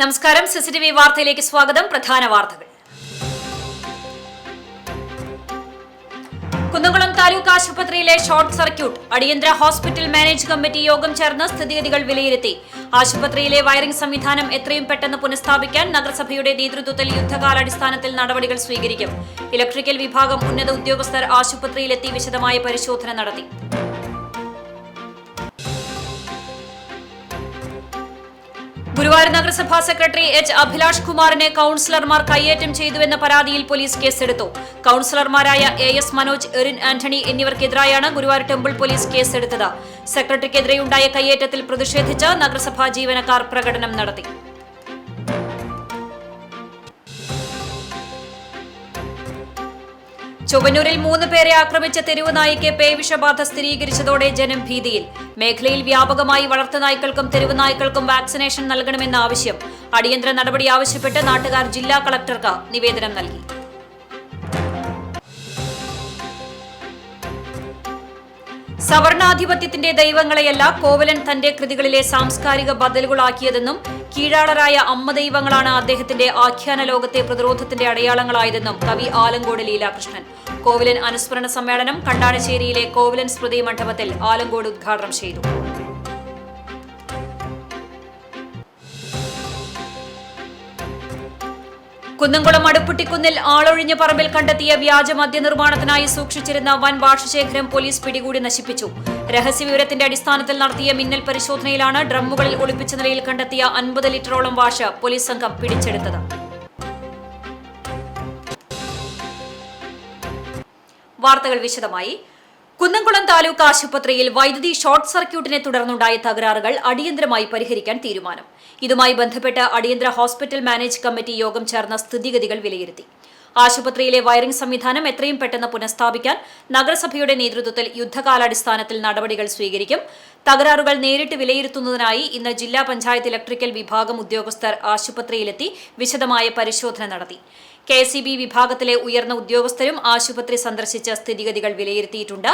നമസ്കാരം. സിസിടിവി വാർത്തയിലേക്ക് സ്വാഗതം. പ്രധാന വാർത്തകൾ. കുന്നംകുളം താലൂക്ക് ആശുപത്രിയിലെ ഷോർട്ട് സർക്യൂട്ട്. അടിയന്തര ഹോസ്പിറ്റൽ മാനേജ് കമ്മിറ്റി യോഗം ചേർന്ന് സ്ഥിതിഗതികൾ വിലയിരുത്തി. ആശുപത്രിയിലെ വയറിംഗ് സംവിധാനം എത്രയും പെട്ടെന്ന് പുനഃസ്ഥാപിക്കാൻ നഗരസഭയുടെ നേതൃത്വത്തിൽ യുദ്ധകാലാടിസ്ഥാനത്തിൽ നടപടികൾ സ്വീകരിക്കും. ഇലക്ട്രിക്കൽ വിഭാഗം ഉന്നത ഉദ്യോഗസ്ഥർ ആശുപത്രിയിലെത്തി വിശദമായ പരിശോധന നടത്തി. ഗുരുവായൂർ നഗരസഭാ സെക്രട്ടറി എച്ച് അഭിലാഷ് കുമാറിനെ കൌൺസിലർമാർ കയ്യേറ്റം ചെയ്തുവെന്ന പരാതിയിൽ പോലീസ് കേസെടുത്തു. കൌൺസിലർമാരായ എസ് മനോജ്, എറിൻ ആന്റണി എന്നിവർക്കെതിരായാണ് ഗുരുവായൂർ ടെമ്പിൾ പോലീസ് കേസെടുത്തത്. സെക്രട്ടറിക്കെതിരെയുണ്ടായ കയ്യേറ്റത്തിൽ പ്രതിഷേധിച്ച് നഗരസഭാ ജീവനക്കാർ പ്രകടനം നടത്തി. ചൊവ്വന്നൂരിൽ 3 പേരെ ആക്രമിച്ച തെരുവ് നായ്ക്ക് പേവിഷബാധ സ്ഥിരീകരിച്ചതോടെ ജനം ഭീതിയിൽ. മേഖലയിൽ വ്യാപകമായി വളർത്തുനായ്ക്കൾക്കും തെരുവ് നായ്ക്കൾക്കും വാക്സിനേഷൻ നൽകണമെന്ന ആവശ്യം. അടിയന്തര നടപടി ആവശ്യപ്പെട്ട് നാട്ടുകാർ ജില്ലാ കളക്ടർക്ക് നിവേദനം നൽകി. സവർണാധിപത്യത്തിന്റെ ദൈവങ്ങളെയല്ല കോവലൻ തന്റെ കൃതികളിലെ സാംസ്കാരിക ബദലുകളാക്കിയതെന്നും കീഴാളരായ അമ്മ ദൈവങ്ങളാണ് അദ്ദേഹത്തിന്റെ ആഖ്യാന ലോകത്തെ പ്രതിരോധത്തിന്റെ അടയാളങ്ങളായതെന്നും കവി ആലങ്കോട് ലീലാകൃഷ്ണൻ. കോവലൻ അനുസ്മരണ സമ്മേളനം കണ്ടാണശ്ശേരിയിലെ കോവലൻ സ്മൃതി മണ്ഡപത്തിൽ ആലങ്കോട് ഉദ്ഘാടനം ചെയ്തു. കുന്നംകുളം അടുപ്പുട്ടിക്കുന്നിൽ ആളൊഴിഞ്ഞ പറമ്പിൽ കണ്ടെത്തിയ വ്യാജ മദ്യനിർമ്മാണത്തിനായി സൂക്ഷിച്ചിരുന്ന വൻ ഭാഷശേഖരം പോലീസ് പിടികൂടി നശിപ്പിച്ചു. രഹസ്യവിവരത്തിന്റെ അടിസ്ഥാനത്തിൽ നടത്തിയ മിന്നൽ പരിശോധനയിലാണ് ഡ്രമ്മുകളിൽ ഒളിപ്പിച്ച നിലയിൽ കണ്ടെത്തിയ 50 ലിറ്ററോളം വാഷ് പോലീസ് സംഘം പിടിച്ചെടുത്തത്. വാർത്തകൾ വിശദമായി. കുന്നംകുളം താലൂക്ക് ആശുപത്രിയിൽ വൈദ്യുതി ഷോർട്ട് സർക്യൂട്ടിനെ തുടർന്നുണ്ടായ തകരാറുകൾ അടിയന്തരമായി പരിഹരിക്കാൻ തീരുമാനം. ഇതുമായി ബന്ധപ്പെട്ട് അടിയന്തര ഹോസ്പിറ്റൽ മാനേജ് കമ്മിറ്റി യോഗം ചേർന്ന സ്ഥിതിഗതികൾ വിലയിരുത്തി. ആശുപത്രിയിലെ വയറിംഗ് സംവിധാനം എത്രയും പെട്ടെന്ന് പുനഃസ്ഥാപിക്കാൻ നഗരസഭയുടെ നേതൃത്വത്തിൽ യുദ്ധകാലാടിസ്ഥാനത്തിൽ നടപടികൾ സ്വീകരിക്കും. തകരാറുകൾ നേരിട്ട് വിലയിരുത്തുന്നതിനായി ഇന്ന് ജില്ലാ പഞ്ചായത്ത് ഇലക്ട്രിക്കൽ വിഭാഗം ഉദ്യോഗസ്ഥർ ആശുപത്രിയിലെത്തി വിശദമായ പരിശോധന നടത്തി. KCB വിഭാഗത്തിലെ ഉയർന്ന ഉദ്യോഗസ്ഥരും ആശുപത്രി സന്ദർശിച്ച് സ്ഥിതിഗതികൾ വിലയിരുത്തിയിട്ടുണ്ട്.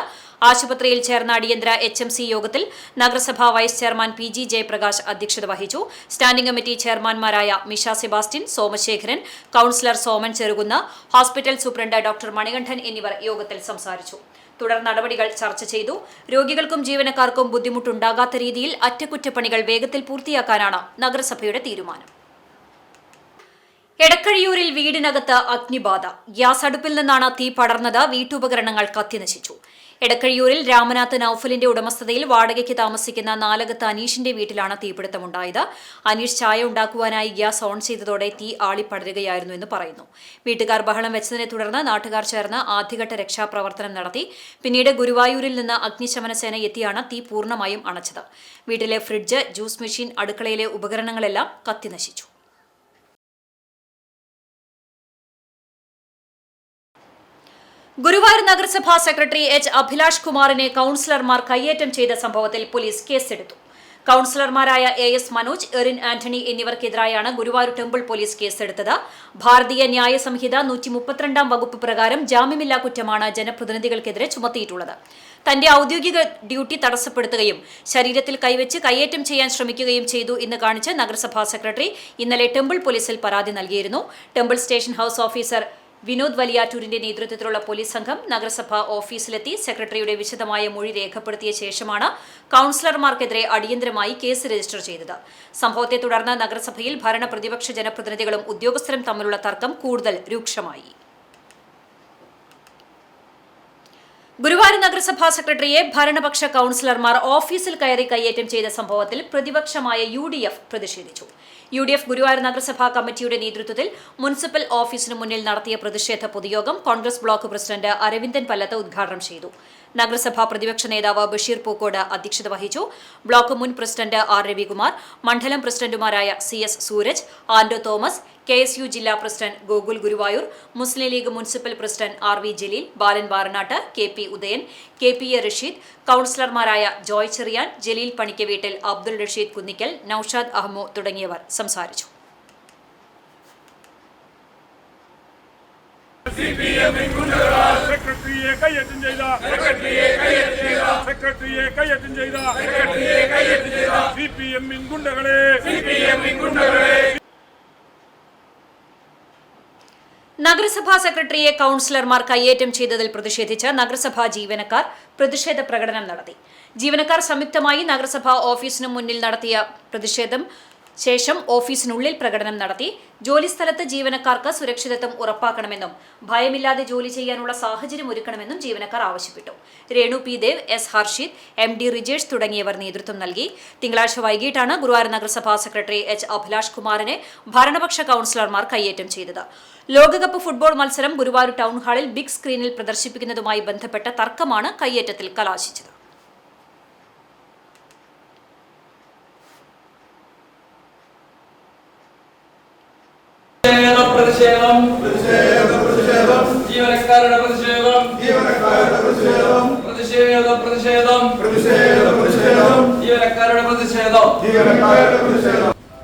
ആശുപത്രിയിൽ ചേർന്ന അടിയന്തര HMC യോഗത്തിൽ നഗരസഭാ വൈസ് ചെയർമാൻ PG ജയപ്രകാശ് അധ്യക്ഷത വഹിച്ചു. സ്റ്റാൻഡിംഗ് കമ്മിറ്റി ചെയർമാൻമാരായ Misha Sebastian, Somasekharan, councillor Soman Cherukunnu, hospital superintendent doctor Manikandan എന്നിവർ യോഗത്തിൽ സംസാരിച്ചു. തുടർ നടപടികൾ ചർച്ച ചെയ്തു. രോഗികൾക്കും ജീവനക്കാർക്കും ബുദ്ധിമുട്ടുണ്ടാകാത്ത രീതിയിൽ അറ്റകുറ്റപ്പണികൾ വേഗത്തിൽ പൂർത്തിയാക്കാനാണ് നഗരസഭയുടെ തീരുമാനം. എടക്കഴിയൂരിൽ വീടിനകത്ത് അഗ്നിബാധ. ഗ്യാസ് അടുപ്പിൽ നിന്നാണ് തീ പടർന്നത്. വീട്ടുപകരണങ്ങൾ കത്തിനശിച്ചു. എടക്കഴിയൂരിൽ രാമനാഥ് നൌഫലിന്റെ ഉടമസ്ഥതയിൽ വാടകയ്ക്ക് താമസിക്കുന്ന നാലകത്ത് അനീഷിന്റെ വീട്ടിലാണ് തീപിടുത്തമുണ്ടായത്. അനീഷ് ചായ ഉണ്ടാക്കുവാനായി ഗ്യാസ് ഓൺ ചെയ്തതോടെ തീ ആളിപ്പടരുകയായിരുന്നു എന്ന് പറയുന്നു. വീട്ടുകാർ ബഹളം വെച്ചതിനെ തുടർന്ന് നാട്ടുകാർ ചേർന്ന് ആദ്യഘട്ട രക്ഷാപ്രവർത്തനം നടത്തി. പിന്നീട് ഗുരുവായൂരിൽ നിന്ന് അഗ്നിശമന സേന എത്തിയാണ് തീ പൂർണ്ണമായും അണച്ചത്. വീട്ടിലെ ഫ്രിഡ്ജ്, ജ്യൂസ് മെഷീൻ, അടുക്കളയിലെ ഉപകരണങ്ങളെല്ലാം കത്തിനശിച്ചു. ഗുരുവായൂർ നഗരസഭാ സെക്രട്ടറി എച്ച് അഭിലാഷ് കുമാറിനെ കൌൺസിലർമാർ കയ്യേറ്റം ചെയ്ത സംഭവത്തിൽ പോലീസ് കേസെടുത്തു. കൌൺസിലർമാരായ എസ് മനോജ്, എറിൻ ആന്റണി എന്നിവർക്കെതിരായാണ് ഗുരുവായൂർ ടെമ്പിൾ പോലീസ് കേസെടുത്തത്. ഭാരതീയ ന്യായ സംഹിത 132 വകുപ്പ് പ്രകാരം ജാമ്യമില്ലാ കുറ്റമാണ് ജനപ്രതിനിധികൾക്കെതിരെ ചുമത്തിയിട്ടുള്ളത്. തന്റെ ഔദ്യോഗിക ഡ്യൂട്ടി തടസ്സപ്പെടുത്തുകയും ശരീരത്തിൽ കൈവച്ച് കയ്യേറ്റം ചെയ്യാൻ ശ്രമിക്കുകയും ചെയ്തു എന്ന് കാണിച്ച് നഗരസഭാ സെക്രട്ടറി ഇന്നലെ ടെമ്പിൾ പോലീസിൽ പരാതി നൽകിയിരുന്നു. Temple station house officer Vinod വലിയാറ്റൂരിന്റെ നേതൃത്വത്തിലുള്ള പോലീസ് സംഘം നഗരസഭാ ഓഫീസിലെത്തി സെക്രട്ടറിയുടെ വിശദമായ മൊഴി രേഖപ്പെടുത്തിയ ശേഷമാണ് കൌൺസിലർമാർക്കെതിരെ അടിയന്തരമായി കേസ് രജിസ്റ്റർ ചെയ്തത്. സംഭവത്തെ തുടർന്ന് നഗരസഭയിൽ ഭരണ, പ്രതിപക്ഷ ജനപ്രതിനിധികളും ഉദ്യോഗസ്ഥരും തമ്മിലുള്ള തർക്കം കൂടുതൽ രൂക്ഷമായി. ഗുരുവായൂർ നഗരസഭാ സെക്രട്ടറിയെ ഭരണപക്ഷ കൌൺസിലർമാർ ഓഫീസിൽ കയറി കയ്യേറ്റം ചെയ്ത സംഭവത്തിൽ പ്രതിപക്ഷമായ UDF പ്രതിഷേധിച്ചു. UDF ഗുരുവായൂർ നഗരസഭാ കമ്മിറ്റിയുടെ നേതൃത്വത്തിൽ മുനിസിപ്പൽ ഓഫീസിന് മുന്നിൽ നടത്തിയ പ്രതിഷേധ പൊതുയോഗം കോൺഗ്രസ് ബ്ലോക്ക് പ്രസിഡന്റ് അരവിന്ദൻ പല്ലത്ത് ഉദ്ഘാടനം ചെയ്തു. നഗരസഭാ പ്രതിപക്ഷ നേതാവ് ബഷീർ പൂക്കോട് അധ്യക്ഷത വഹിച്ചു. ബ്ലോക്ക് മുൻ പ്രസിഡന്റ് R രവികുമാർ, മണ്ഡലം പ്രസിഡന്റുമാരായ CS സൂരജ്, ആൻഡോ തോമസ്, KSU ജില്ലാ president Gokul Guruvayur, Muslim League municipal president RV Jaleel, Balan Varanatt, KP Udayan, KPA Rasheed, കൌൺസിലർമാരായ ജോയ് ചെറിയാൻ, ജലീൽ പണിക്കവീട്ടിൽ, അബ്ദുൾ റഷീദ് കുന്നിക്കൽ, നൌഷാദ് അഹമ്മു തുടങ്ങിയവർ സംസാരിച്ചു. നഗരസഭാ സെക്രട്ടറിയെ കൌൺസിലർമാർ കയ്യേറ്റം ചെയ്തതിൽ പ്രതിഷേധിച്ച് നഗരസഭാ ജീവനക്കാർ പ്രതിഷേധ പ്രകടനം നടത്തി. ജീവനക്കാർ സംയുക്തമായി നഗരസഭാ ഓഫീസിനു മുന്നിൽ നടത്തിയ പ്രതിഷേധം ശേഷം ഓഫീസിനുള്ളിൽ പ്രകടനം നടത്തി. ജോലിസ്ഥലത്ത് ജീവനക്കാർക്ക് സുരക്ഷിതത്വം ഉറപ്പാക്കണമെന്നും ഭയമില്ലാതെ ജോലി ചെയ്യാനുള്ള സാഹചര്യം ഒരുക്കണമെന്നും ജീവനക്കാർ ആവശ്യപ്പെട്ടു. Renu P Dev, S Harshit, MD Rijesh തുടങ്ങിയവർ നേതൃത്വം നൽകി. തിങ്കളാഴ്ച വൈകിട്ടാണ് ഗുരുവായൂർ നഗരസഭാ സെക്രട്ടറി H. അഭിലാഷ് കുമാറിനെ ഭരണപക്ഷ കൌൺസിലർമാർ കയ്യേറ്റം ചെയ്തത്. ലോകകപ്പ് ഫുട്ബോൾ മത്സരം ഗുരുവായൂർ ടൗൺ ഹാളിൽ ബിഗ് സ്ക്രീനിൽ പ്രദർശിപ്പിക്കുന്നതുമായി ബന്ധപ്പെട്ട തർക്കമാണ് കയ്യേറ്റത്തിൽ കലാശിച്ചത്. ജീവനക്കാരുടെ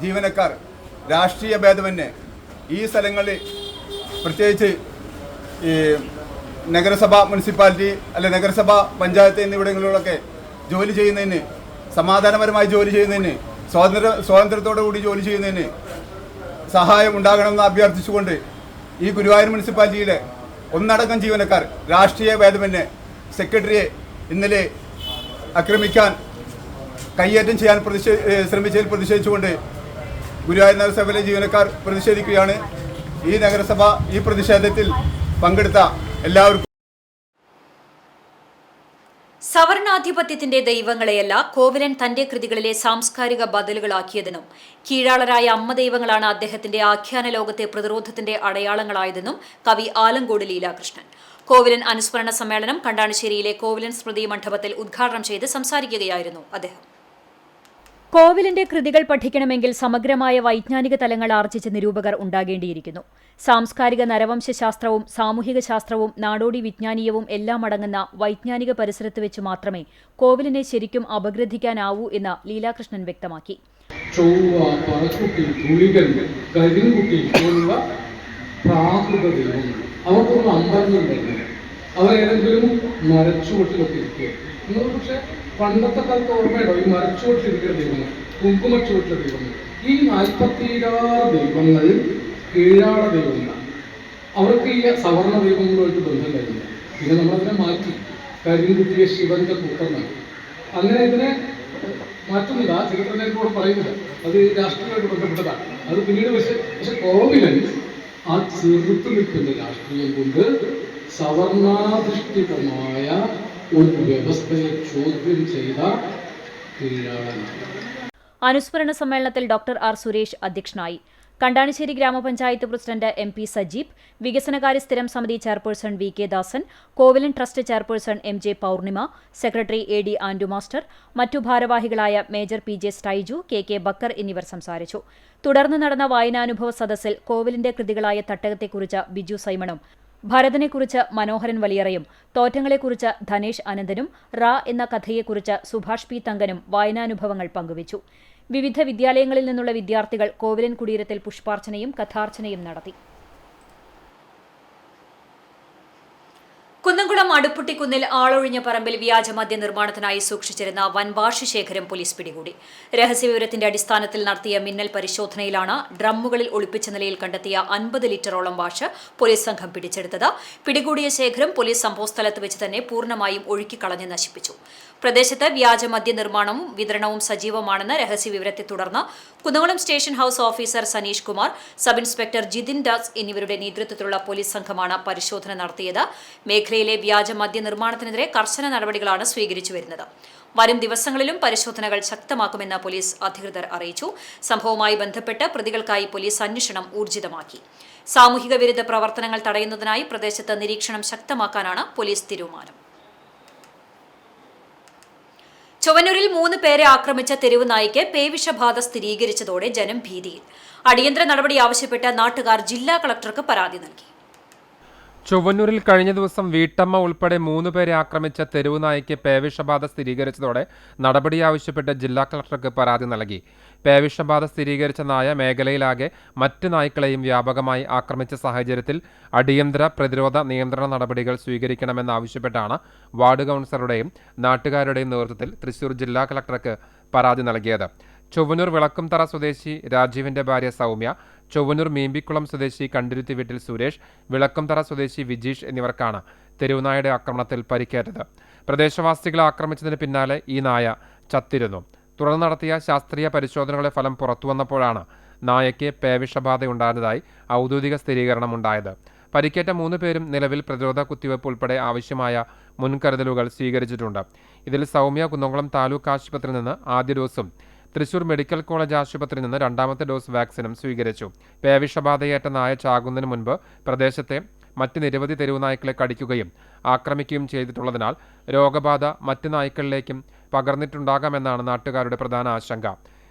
ജീവനക്കാർ രാഷ്ട്രീയ ഭേദമന്യേ ഈ സ്ഥലങ്ങളിൽ പ്രത്യേകിച്ച് ഈ നഗരസഭ, മുനിസിപ്പാലിറ്റി അല്ലെ നഗരസഭ, പഞ്ചായത്ത് എന്നിവിടങ്ങളിലൊക്കെ ജോലി ചെയ്യുന്നതിന്, സമാധാനപരമായി ജോലി ചെയ്യുന്നതിന്, സ്വാതന്ത്ര്യത്തോടു കൂടി ജോലി ചെയ്യുന്നതിന് സഹായം ഉണ്ടാകണമെന്ന് അഭ്യർത്ഥിച്ചുകൊണ്ട് ഈ ഗുരുവായൂർ മുനിസിപ്പാലിറ്റിയിലെ ഒന്നടങ്കം ജീവനക്കാർ രാഷ്ട്രീയ ഭേദമന്യേ സെക്രട്ടറിയെ ഇന്നലെ ആക്രമിക്കാൻ, കയ്യേറ്റം ചെയ്യാൻ ശ്രമിച്ചതിൽ പ്രതിഷേധിച്ചുകൊണ്ട് ഗുരുവായൂർ നഗരസഭയിലെ ജീവനക്കാർ പ്രതിഷേധിക്കുകയാണ്. ഈ നഗരസഭ ഈ പ്രതിഷേധത്തിൽ പങ്കെടുത്ത എല്ലാവർക്കും സവർണാധിപത്യത്തിന്റെ ദൈവങ്ങളെയല്ല കോവിലൻ തന്റെ കൃതികളിലെ സാംസ്കാരിക ബദലുകളാക്കിയതെന്നും കീഴാളരായ അമ്മ ദൈവങ്ങളാണ് അദ്ദേഹത്തിന്റെ ആഖ്യാന ലോകത്തെ പ്രതിരോധത്തിന്റെ അടയാളങ്ങളായതെന്നും കവി ആലങ്കോട് ലീലാകൃഷ്ണൻ. കോവിലൻ അനുസ്മരണ സമ്മേളനം കണ്ടാണിശ്ശേരിയിലെ കോവിലൻ സ്മൃതി മണ്ഡപത്തിൽ ഉദ്ഘാടനം ചെയ്ത് സംസാരിക്കുകയായിരുന്നു അദ്ദേഹം. കോവിലിന്റെ കൃതികൾ പഠിക്കണമെങ്കിൽ സമഗ്രമായ വൈജ്ഞാനിക തലങ്ങൾ ആർജിച്ച നിരൂപകർ ഉണ്ടാകേണ്ടിയിരിക്കുന്നു. സാംസ്കാരിക നരവംശാസ്ത്രവും സാമൂഹിക ശാസ്ത്രവും നാടോടി വിജ്ഞാനീയവും എല്ലാം അടങ്ങുന്ന വൈജ്ഞാനിക പരിസരത്ത് വെച്ച് മാത്രമേ കോവിലിനെ ശരിക്കും അപഗ്രഥിക്കാനാവൂ എന്ന് ലീലാകൃഷ്ണൻ വ്യക്തമാക്കി. ചൊവ്വ, പറക്കുട്ടി, തുളികൻ, കരിങ്കുട്ടി പോലുള്ള പ്രാകൃത ദൈവങ്ങൾ അവർക്കൊന്നും അമ്പലങ്ങൾ വരുന്നില്ല. അവരേതെങ്കിലും മരച്ചുവട്ടിലൊക്കെ ഇരിക്കുക. നിങ്ങൾ പക്ഷെ പണ്ടത്തെ കാലത്ത് ഓർമ്മയുണ്ടോ ഈ മരച്ചുവട്ടിലിരിക്കുന്ന ദൈവങ്ങൾ, കുങ്കുമച്ചുവട്ടിലെ ദൈവങ്ങൾ? ഈ 46 ദൈവങ്ങൾ കീഴാള ദൈവങ്ങളാണ്. അവർക്ക് ഈ സവർണ ദൈവങ്ങളുമായിട്ട് ബന്ധം കഴിഞ്ഞില്ല. പിന്നെ നമ്മളതിനെ മാറ്റി കരിങ്കുട്ടിയെ ശിവന്റെ പുത്രനാണ്. അങ്ങനെ ഇതിനെ മാറ്റുന്നില്ല, ആ ചരിത്രത്തിനോട് പറയുന്നില്ല. അത് രാഷ്ട്രീയമായിട്ട് ബന്ധപ്പെട്ടതാണ്. അത് പിന്നീട് പക്ഷെ കോവിലൻ ആ ചെറുത്തു നിൽക്കുന്ന രാഷ്ട്രീയം കൊണ്ട് സവർണാധിഷ്ഠിതമായ ഒരു വ്യവസ്ഥയെ ചോദ്യം ചെയ്ത കീഴാളനാണ്. അനുസ്മരണ സമ്മേളനത്തിൽ ഡോക്ടർ ആർ സുരേഷ് അധ്യക്ഷനായി. കണ്ടാണിശ്ശേരി ഗ്രാമപഞ്ചായത്ത് പ്രസിഡന്റ് MP സജീബ്, വികസനകാര്യ സ്ഥിരം സമിതി chairperson VK Dasan, Kovilan trust chairperson MJ Pournima, secretary AD Andu master, മറ്റു ഭാരവാഹികളായ major PJ Styju, KK Bakar എന്നിവർ സംസാരിച്ചു. തുടർന്ന് നടന്ന വായനാനുഭവ സദസ്സിൽ കോവിലിന്റെ കൃതികളായ തട്ടകത്തെക്കുറിച്ച് ബിജു സൈമണും, ഭരതനെക്കുറിച്ച് മനോഹരൻ വലിയറയും, തോറ്റങ്ങളെക്കുറിച്ച് ധനേഷ് അനന്തനും, റാ എന്ന കഥയെക്കുറിച്ച് സുഭാഷ് P തങ്കനും വായനാനുഭവങ്ങൾ പങ്കുവച്ചു. വിവിധ വിദ്യാലയങ്ങളിൽ നിന്നുള്ള വിദ്യാർത്ഥികൾ കോവിലൻ കുടീരത്തിൽ പുഷ്പാർച്ചനയും കഥാർച്ചനയും നടത്തി. കുന്നംകുളം അടുപ്പുട്ടിക്കുന്നിൽ ആളൊഴിഞ്ഞ പറമ്പിൽ വ്യാജമദ്യ നിർമ്മാണത്തിനായി സൂക്ഷിച്ചിരുന്ന വൻ വാഷിശേഖരം പോലീസ് പിടികൂടി. രഹസ്യവിവരത്തിന്റെ അടിസ്ഥാനത്തിൽ നടത്തിയ മിന്നൽ പരിശോധനയിലാണ് ഡ്രമ്മുകളിൽ ഒളിപ്പിച്ച നിലയിൽ കണ്ടെത്തിയ 50 ലിറ്ററോളം വാഷ് പോലീസ് സംഘം പിടിച്ചെടുത്തത്. പിടികൂടിയ ശേഖരം പോലീസ് സംഭവസ്ഥലത്ത് വെച്ച് തന്നെ പൂർണ്ണമായും ഒഴുക്കിക്കളഞ്ഞ് നശിപ്പിച്ചു. പ്രദേശത്ത് വ്യാജമദ്യ നിർമ്മാണവും വിതരണവും സജീവമാണെന്ന് രഹസ്യവിവരത്തെ തുടർന്ന് Kunnamkulam station house officer Saneesh Kumar, sub inspector Jithin Das എന്നിവരുടെ നേതൃത്വത്തിലുള്ള പോലീസ് സംഘമാണ് പരിശോധന നടത്തിയത്. മേഖലയിലെ വ്യാജമദ്യ നിർമ്മാണത്തിനെതിരെ കർശന നടപടികളാണ് സ്വീകരിച്ചു വരുന്നത്. വരും ദിവസങ്ങളിലും പരിശോധനകൾ ശക്തമാക്കുമെന്ന് പോലീസ് അധികൃതർ അറിയിച്ചു. സംഭവവുമായി ബന്ധപ്പെട്ട് പ്രതികൾക്കായി പോലീസ് അന്വേഷണം ഊർജിതമാക്കി. സാമൂഹിക വിരുദ്ധ പ്രവർത്തനങ്ങൾ തടയുന്നതിനായി പ്രദേശത്ത് നിരീക്ഷണം ശക്തമാക്കാനാണ് പോലീസ് തീരുമാനം. ചൊവ്വന്നൂരിൽ 3 പേരെ ആക്രമിച്ച തെരുവ് നായ്ക്ക് പേവിഷബാധ സ്ഥിരീകരിച്ചതോടെ ജനം ഭീതിയിൽ. അടിയന്തര നടപടി ആവശ്യപ്പെട്ട് നാട്ടുകാർ ജില്ലാ കളക്ടർക്ക് പരാതി നൽകി. ചൊവ്വന്നൂരിൽ കഴിഞ്ഞ ദിവസം വീട്ടമ്മ ഉൾപ്പെടെ 3 പേരെ ആക്രമിച്ച തെരുവ് നായ്ക്ക് പേവിഷബാധ സ്ഥിരീകരിച്ചതോടെ നടപടി ആവശ്യപ്പെട്ട് ജില്ലാ കളക്ടർക്ക് പരാതി നൽകി. പേവിഷബാധ സ്ഥിരീകരിച്ച നായ മേഖലയിലാകെ മറ്റ് നായ്ക്കളെയും വ്യാപകമായി ആക്രമിച്ച സാഹചര്യത്തിൽ അടിയന്തര പ്രതിരോധ നിയന്ത്രണ നടപടികൾ സ്വീകരിക്കണമെന്നാവശ്യപ്പെട്ടാണ് വാർഡ് കൗൺസിലറുടെയും നാട്ടുകാരുടെയും നേതൃത്വത്തിൽ തൃശൂർ ജില്ലാ കളക്ടർക്ക് പരാതി നൽകിയത്. ചൊവ്വന്നൂർ വിളക്കുംതറ സ്വദേശി രാജീവിന്റെ ഭാര്യ സൗമ്യ, ചൊവ്വന്നൂർ മീമ്പിക്കുളം സ്വദേശി കണ്ടിരുത്തി വീട്ടിൽ സുരേഷ്, വിളക്കുംതറ സ്വദേശി വിജീഷ് എന്നിവർക്കാണ് തെരുവുനായയുടെ ആക്രമണത്തിൽ പരിക്കേറ്റത്. പ്രദേശവാസികളെ ആക്രമിച്ചതിന് പിന്നാലെ ഈ നായ ചത്തിരുന്നു. തുടർന്ന് നടത്തിയ ശാസ്ത്രീയ പരിശോധനകളുടെ ഫലം പുറത്തുവന്നപ്പോഴാണ് നായയ്ക്ക് പേവിഷബാധയുണ്ടായതായി ഔദ്യോഗിക സ്ഥിരീകരണമുണ്ടായത്. പരിക്കേറ്റ 3 പേരും നിലവിൽ പ്രതിരോധ കുത്തിവയ്പ് ഉൾപ്പെടെ ആവശ്യമായ മുൻകരുതലുകൾ സ്വീകരിച്ചിട്ടുണ്ട്. ഇതിൽ സൗമ്യ കുന്നംകുളം താലൂക്ക് ആശുപത്രിയിൽ നിന്ന് ആദ്യ ഡോസും തൃശൂർ മെഡിക്കൽ കോളേജ് ആശുപത്രിയിൽ നിന്ന് 2ാമത്തെ ഡോസ് വാക്സിനും സ്വീകരിച്ചു. പേവിഷബാധയേറ്റ നായ ചാകുന്നതിന് മുൻപ് പ്രദേശത്തെ മറ്റ് നിരവധി തെരുവുനായ്ക്കളെ കടിക്കുകയും ആക്രമിക്കുകയും ചെയ്തിട്ടുള്ളതിനാൽ രോഗബാധ മറ്റ് നായ്ക്കളിലേക്കും പകർന്നിട്ടുണ്ടാകാമെന്നാണ് നാട്ടുകാരുടെ പ്രധാന ആശങ്ക.